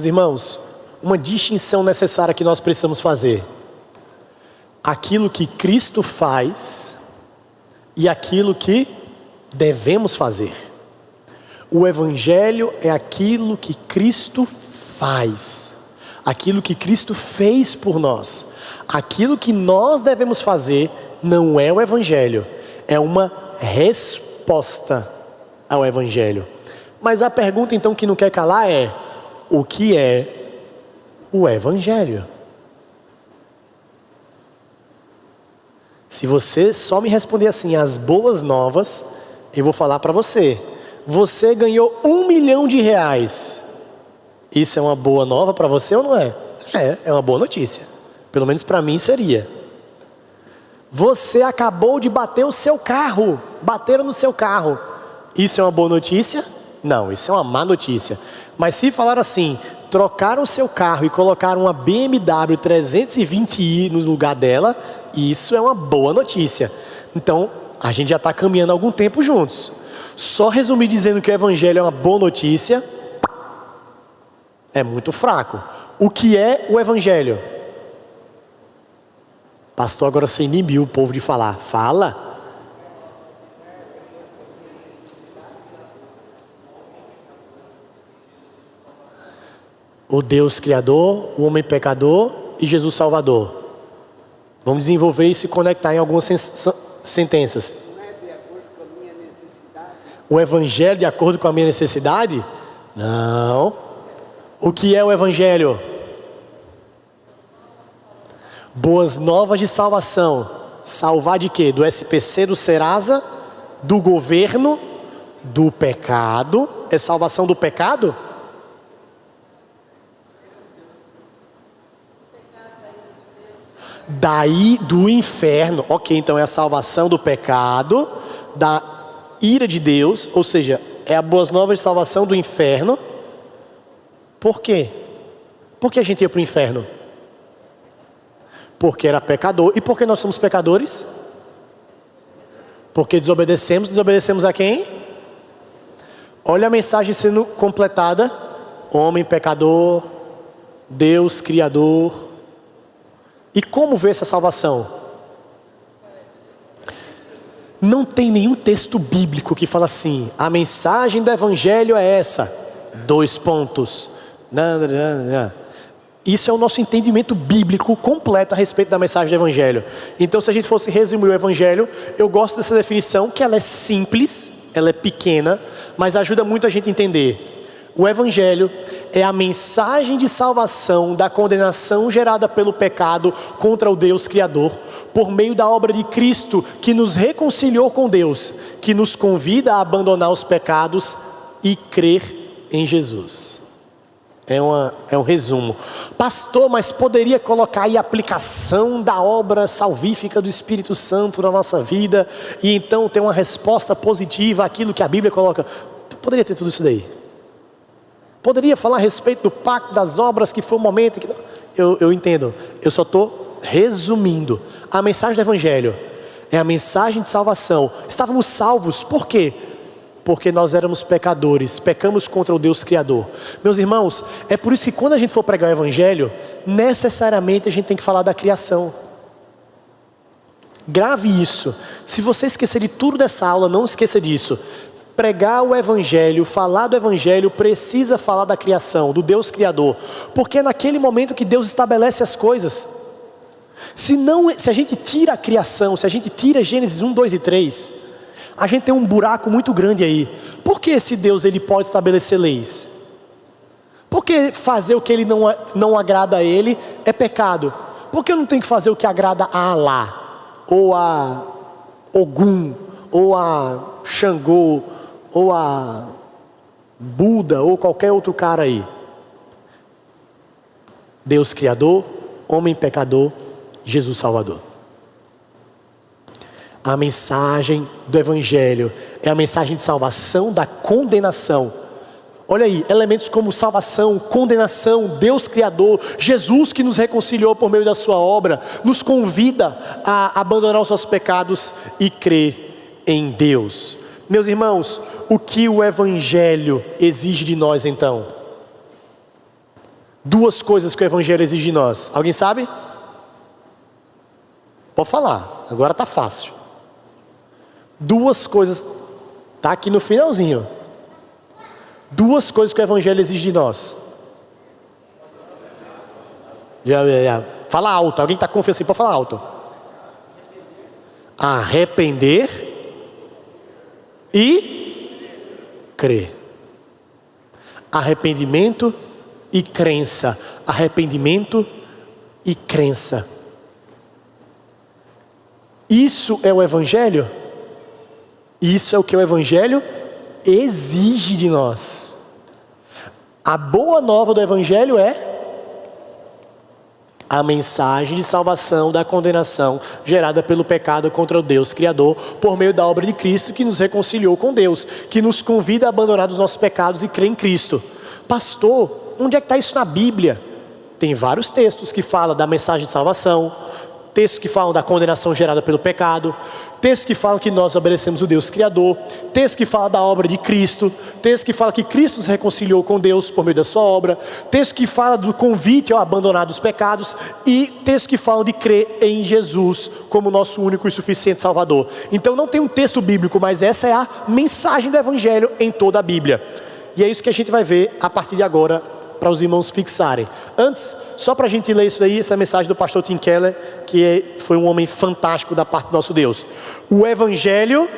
irmãos, uma distinção necessária que nós precisamos fazer: aquilo que Cristo faz e aquilo que devemos fazer. O evangelho é aquilo que Cristo faz, aquilo que Cristo fez por nós. Aquilo que nós devemos fazer não é o evangelho, é uma resposta ao evangelho. Mas a pergunta então que não quer calar é: o que é o evangelho? Se você só me responder assim, as boas novas, eu vou falar para você: você ganhou R$1 milhão. Isso é uma boa nova para você ou não é? É uma boa notícia. Pelo menos para mim seria. Você acabou de bater o seu carro, bateram no seu carro. Isso é uma boa notícia? Não, isso é uma má notícia. Mas se falar assim, trocaram o seu carro e colocaram uma BMW 320i no lugar dela, isso é uma boa notícia. Então, a gente já está caminhando há algum tempo juntos. Só resumir dizendo que o evangelho é uma boa notícia é muito fraco. O que é o evangelho? Pastor, agora você inibiu o povo de falar. Fala. O Deus Criador, o homem pecador e Jesus Salvador. Vamos desenvolver isso e conectar em algumas sentenças. Não é de acordo com a minha necessidade? O evangelho de acordo com a minha necessidade? Não. O que é o evangelho? Boas novas de salvação. Salvar de quê? Do SPC, do Serasa, do governo, do pecado. É salvação do pecado? Daí do inferno. Ok, então é a salvação do pecado, da ira de Deus, ou seja, é a boas novas de salvação do inferno. Por quê? Por que a gente ia para o inferno? Porque era pecador. E por que nós somos pecadores? Porque desobedecemos a quem? Olha a mensagem sendo completada: homem pecador, Deus criador. E como ver essa salvação? Não tem nenhum texto bíblico que fala assim: a mensagem do evangelho é essa, 2 pontos. Isso é o nosso entendimento bíblico completo a respeito da mensagem do evangelho. Então, se a gente fosse resumir o evangelho, eu gosto dessa definição, que ela é simples, ela é pequena, mas ajuda muito a gente a entender. O evangelho é a mensagem de salvação da condenação gerada pelo pecado contra o Deus Criador, por meio da obra de Cristo, que nos reconciliou com Deus, que nos convida a abandonar os pecados e crer em Jesus. É um resumo. Pastor, mas poderia colocar aí a aplicação da obra salvífica do Espírito Santo na nossa vida, e então ter uma resposta positiva àquilo que a Bíblia coloca? Poderia ter tudo isso daí. Poderia falar a respeito do pacto das obras, que foi um momento que... Eu entendo. Eu só estou resumindo. A mensagem do Evangelho é a mensagem de salvação. Estávamos salvos, por quê? Porque nós éramos pecadores, pecamos contra o Deus Criador. Meus irmãos, é por isso que quando a gente for pregar o Evangelho, necessariamente a gente tem que falar da criação. Grave isso. Se você esquecer de tudo dessa aula, não esqueça disso. Pregar o Evangelho, falar do Evangelho, precisa falar da criação, do Deus Criador. Porque é naquele momento que Deus estabelece as coisas. Se a gente tira a criação, se a gente tira Gênesis 1, 2 e 3, a gente tem um buraco muito grande aí. Por que esse Deus ele pode estabelecer leis? Por que fazer o que ele não agrada a ele é pecado? Por que eu não tenho que fazer o que agrada a Alá, ou a Ogum, ou a Xangô, ou a Buda, ou qualquer outro cara aí? Deus Criador, homem pecador, Jesus Salvador. A mensagem do Evangelho é a mensagem de salvação da condenação. Olha aí, elementos como salvação, condenação, Deus Criador, Jesus que nos reconciliou por meio da sua obra, nos convida a abandonar os nossos pecados e crer em Deus. Meus irmãos, o que o Evangelho exige de nós então? 2 coisas que o Evangelho exige de nós. Alguém sabe? Pode falar, agora está fácil. 2 coisas, está aqui no finalzinho. 2 coisas que o Evangelho exige de nós. Fala alto, alguém está confiando assim, pode falar alto. Arrepender e crer. Arrependimento e crença. Arrependimento e crença. Isso é o Evangelho? Isso é o que o Evangelho exige de nós. A boa nova do Evangelho é a mensagem de salvação da condenação gerada pelo pecado contra o Deus Criador, por meio da obra de Cristo que nos reconciliou com Deus, que nos convida a abandonar os nossos pecados e crer em Cristo. Pastor, onde é que está isso na Bíblia? Tem vários textos que falam da mensagem de salvação, textos que falam da condenação gerada pelo pecado, textos que falam que nós obedecemos o Deus Criador, textos que falam da obra de Cristo, textos que falam que Cristo nos reconciliou com Deus por meio da sua obra, textos que falam do convite ao abandonar dos pecados, e textos que falam de crer em Jesus como nosso único e suficiente Salvador. Então não tem um texto bíblico, mas essa é a mensagem do Evangelho em toda a Bíblia. E é isso que a gente vai ver a partir de agora, para os irmãos fixarem. Antes, só para a gente ler isso aí, essa mensagem do pastor Tim Keller, que foi um homem fantástico da parte do nosso Deus. O Evangelho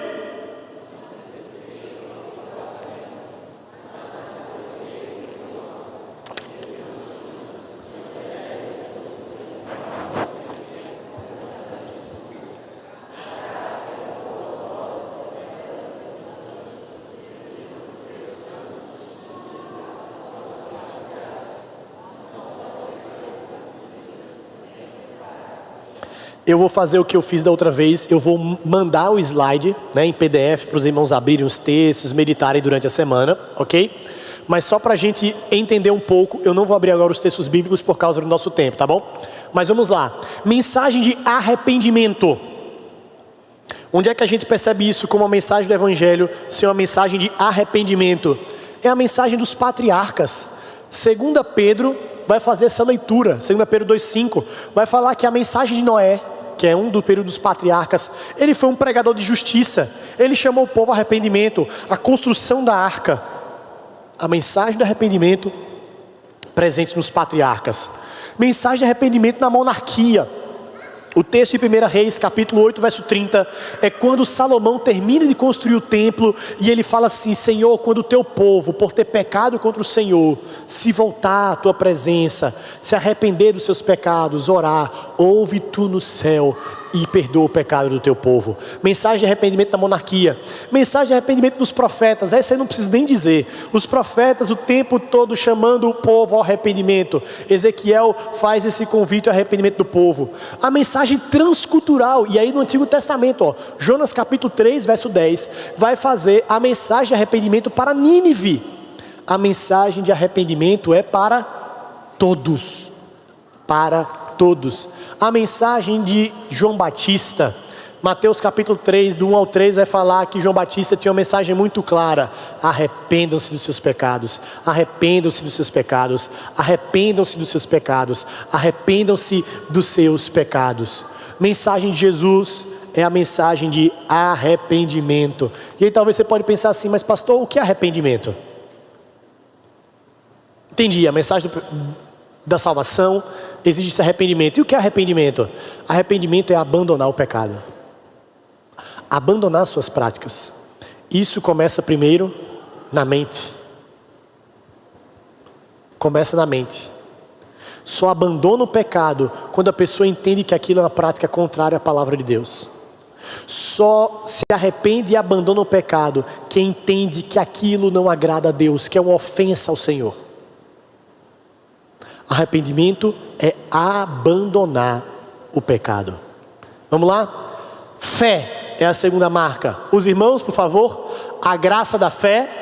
eu vou fazer o que eu fiz da outra vez, eu vou mandar o slide, em PDF para os irmãos abrirem os textos, meditarem durante a semana, ok? mas só para a gente entender um pouco, eu não vou abrir agora os textos bíblicos por causa do nosso tempo, tá bom? Mas vamos lá. Mensagem de arrependimento. Onde é que a gente percebe isso como uma mensagem do Evangelho ser uma mensagem de arrependimento? É a mensagem dos patriarcas. 2 Pedro vai fazer essa leitura. 2 Pedro 2,5 vai falar que a mensagem de Noé, que é um do período dos patriarcas, ele foi um pregador de justiça. Ele chamou o povo ao arrependimento, a construção da arca. A mensagem do arrependimento presente nos patriarcas. Mensagem de arrependimento na monarquia. O texto de 1 Reis, capítulo 8, verso 30, é quando Salomão termina de construir o templo e ele fala assim: Senhor, quando o teu povo, por ter pecado contra o Senhor, se voltar à tua presença, se arrepender dos seus pecados, orar, ouve tu no céu e perdoa o pecado do teu povo. Mensagem de arrependimento na monarquia. Mensagem de arrependimento dos profetas. Essa eu não preciso nem dizer. Os profetas o tempo todo chamando o povo ao arrependimento. Ezequiel faz esse convite ao arrependimento do povo. A mensagem transcultural. E aí no Antigo Testamento, Jonas capítulo 3, verso 10, vai fazer a mensagem de arrependimento para Nínive. A mensagem de arrependimento é para todos. Para todos. A mensagem de João Batista, Mateus capítulo 3, do 1 ao 3, vai falar que João Batista tinha uma mensagem muito clara: arrependam-se dos seus pecados, arrependam-se dos seus pecados, arrependam-se dos seus pecados, arrependam-se dos seus pecados. Mensagem de Jesus é a mensagem de arrependimento. E aí talvez você pode pensar assim: mas pastor, o que é arrependimento? Entendi, a mensagem da salvação exige esse arrependimento. E o que é arrependimento? Arrependimento é abandonar o pecado, abandonar suas práticas. Isso começa primeiro na mente. Começa na mente. Só abandona o pecado quando a pessoa entende que aquilo é uma prática contrária à palavra de Deus. Só se arrepende e abandona o pecado quem entende que aquilo não agrada a Deus, que é uma ofensa ao Senhor. Arrependimento é abandonar o pecado. Vamos lá? Fé é a segunda marca. Os irmãos, por favor, a graça da fé.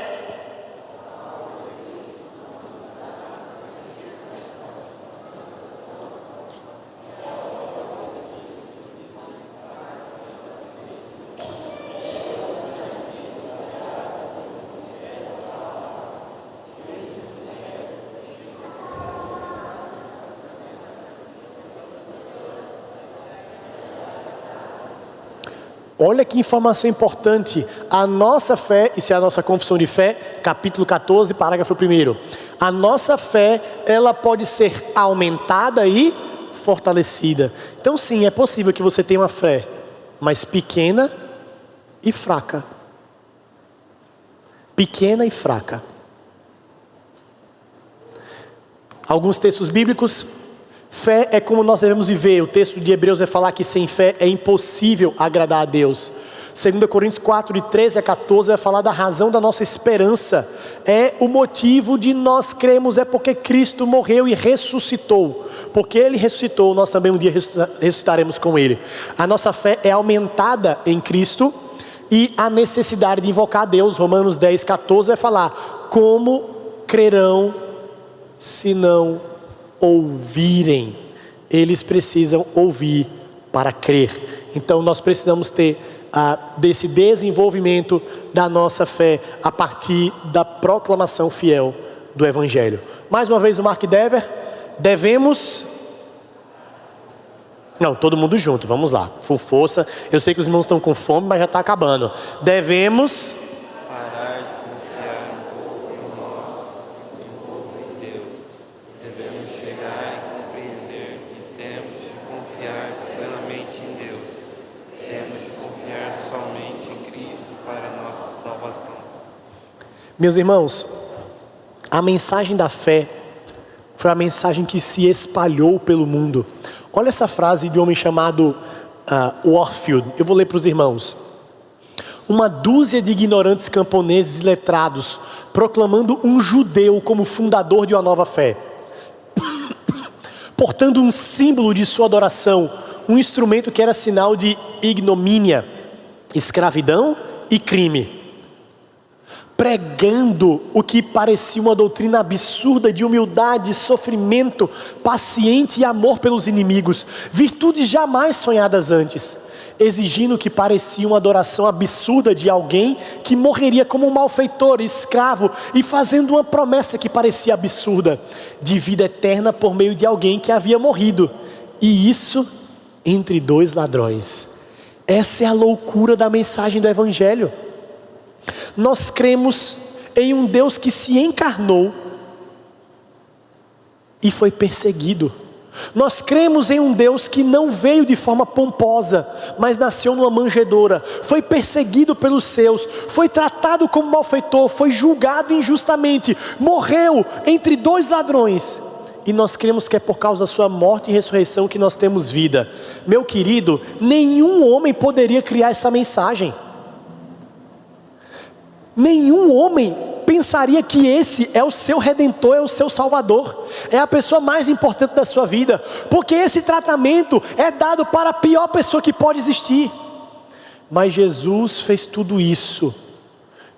Olha que informação importante. A nossa fé, isso é a nossa confissão de fé, capítulo 14, parágrafo 1. A nossa fé, ela pode ser aumentada e fortalecida. Então sim, é possível que você tenha uma fé, mas pequena e fraca. Pequena e fraca. Alguns textos bíblicos. Fé é como nós devemos viver. O texto de Hebreus vai falar que sem fé é impossível agradar a Deus. 2 Coríntios 4, de 13 a 14, vai falar da razão da nossa esperança. É o motivo de nós cremos, é porque Cristo morreu e ressuscitou. Porque Ele ressuscitou, nós também um dia ressuscitaremos com Ele. A nossa fé é aumentada em Cristo e a necessidade de invocar a Deus. Romanos 10, 14 vai falar: como crerão se não ouvirem? Eles precisam ouvir para crer. Então nós precisamos ter desse desenvolvimento da nossa fé a partir da proclamação fiel do Evangelho. Mais uma vez o Mark Dever. Devemos... Não, todo mundo junto, vamos lá, com força. Eu sei que os irmãos estão com fome, mas já está acabando. Devemos... parar de confiar um pouco em nós e um pouco em Deus. Devemos chegar e compreender que temos de confiar plenamente em Deus. Temos de confiar somente em Cristo para a nossa salvação. Meus irmãos, a mensagem da fé foi a mensagem que se espalhou pelo mundo. Olha essa frase de um homem chamado Warfield. Eu vou ler para os irmãos. Uma dúzia de ignorantes camponeses e letrados proclamando um judeu como fundador de uma nova fé, portando um símbolo de sua adoração, um instrumento que era sinal de ignomínia, escravidão e crime. pregando o que parecia uma doutrina absurda de humildade, sofrimento, paciente e amor pelos inimigos, virtudes jamais sonhadas antes, exigindo o que parecia uma adoração absurda de alguém que morreria como um malfeitor, escravo, e fazendo uma promessa que parecia absurda, de vida eterna por meio de alguém que havia morrido, e isso entre dois ladrões. Essa é a loucura da mensagem do Evangelho. Nós cremos em um Deus que se encarnou e foi perseguido. Nós cremos em um Deus que não veio de forma pomposa, mas nasceu numa manjedoura, foi perseguido pelos seus, foi tratado como malfeitor, foi julgado injustamente, morreu entre dois ladrões. E nós cremos que é por causa da sua morte e ressurreição que nós temos vida. Meu querido, nenhum homem poderia criar essa mensagem. Nenhum homem pensaria que esse é o seu Redentor, é o seu Salvador, é a pessoa mais importante da sua vida, porque esse tratamento é dado para a pior pessoa que pode existir. Mas Jesus fez tudo isso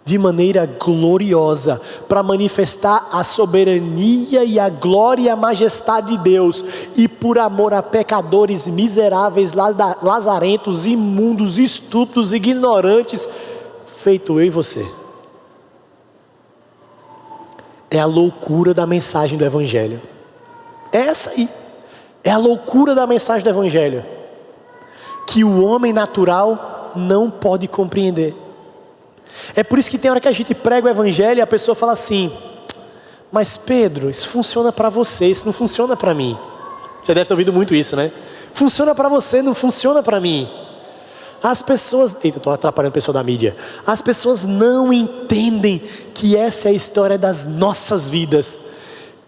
de maneira gloriosa, para manifestar a soberania e a glória e a majestade de Deus, e por amor a pecadores miseráveis, lazarentos, imundos, estúpidos, ignorantes, feito eu e você. É a loucura da mensagem do Evangelho. É essa aí. É a loucura da mensagem do Evangelho, que o homem natural não pode compreender. É por isso que tem hora que a gente prega o Evangelho e a pessoa fala assim: mas Pedro, isso funciona para você, isso não funciona para mim. Já deve ter ouvido muito isso, né? Funciona para você, não funciona para mim. As pessoas, eita, estou atrapalhando a pessoa da mídia. As pessoas não entendem que essa é a história das nossas vidas,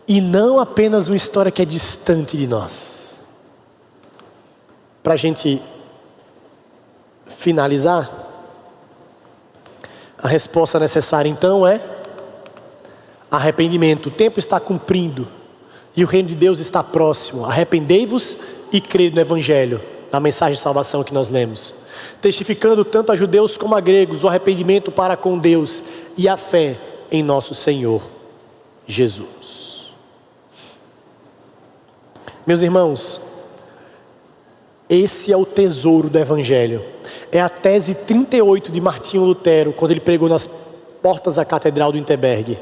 e não apenas uma história que é distante de nós. Para a gente finalizar, a resposta necessária então é arrependimento. O tempo está cumprindo e o reino de Deus está próximo. Arrependei-vos e crede no Evangelho, na mensagem de salvação que nós lemos, testificando tanto a judeus como a gregos o arrependimento para com Deus e a fé em nosso Senhor Jesus. Meus irmãos, esse é o tesouro do Evangelho. É a tese 38 de Martinho Lutero, quando ele pregou nas portas da Catedral do Wittenberg.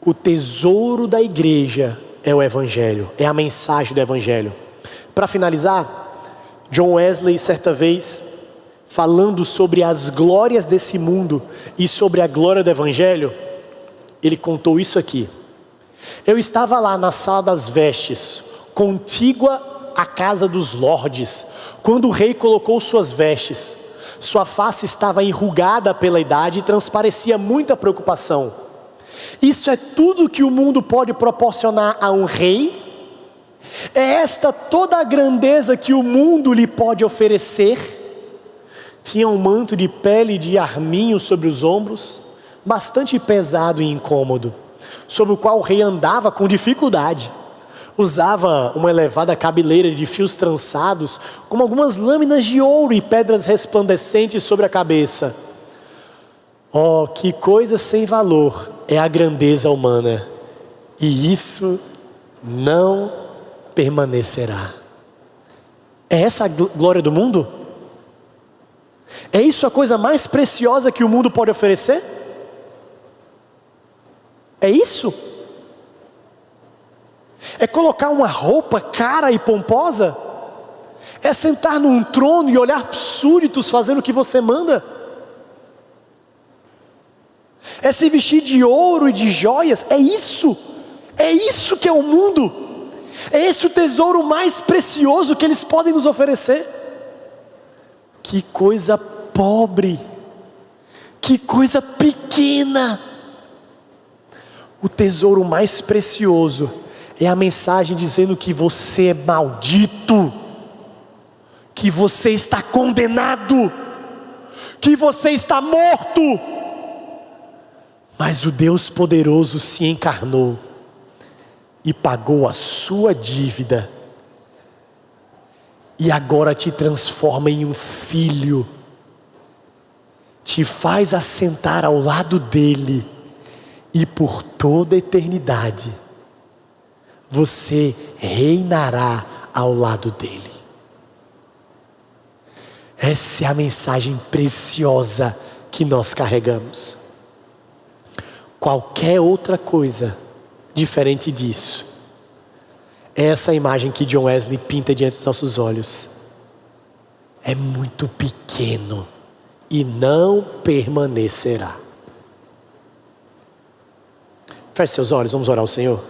O tesouro da igreja é o Evangelho, é a mensagem do Evangelho. Para finalizar, John Wesley, certa vez, falando sobre as glórias desse mundo e sobre a glória do Evangelho, ele contou isso aqui: eu estava lá na sala das vestes, contígua à casa dos lordes, quando o rei colocou suas vestes. Sua face estava enrugada pela idade e transparecia muita preocupação. Isso é tudo que o mundo pode proporcionar a um rei? É esta toda a grandeza que o mundo lhe pode oferecer? Tinha um manto de pele de arminho sobre os ombros, bastante pesado e incômodo, sobre o qual o rei andava com dificuldade. Usava uma elevada cabeleira de fios trançados, com algumas lâminas de ouro e pedras resplandecentes sobre a cabeça. Oh, que coisa sem valor é a grandeza humana, e isso não permanecerá. É essa a glória do mundo? É isso a coisa mais preciosa que o mundo pode oferecer? É isso? É colocar uma roupa cara e pomposa? É sentar num trono e olhar súditos fazendo o que você manda? É se vestir de ouro e de joias? É isso? É isso que é o mundo? É esse o tesouro mais precioso que eles podem nos oferecer? Que coisa pobre, que coisa pequena. O tesouro mais precioso é a mensagem dizendo que você é maldito, que você está condenado, que você está morto. Mas o Deus poderoso se encarnou e pagou a sua dívida, e agora te transforma em um filho, te faz assentar ao lado dele e por toda a eternidade você reinará ao lado dele. Essa é a mensagem preciosa que nós carregamos. Qualquer outra coisa diferente disso, essa imagem que John Wesley pinta diante dos nossos olhos, é muito pequeno e não permanecerá. Feche seus olhos, vamos orar ao Senhor.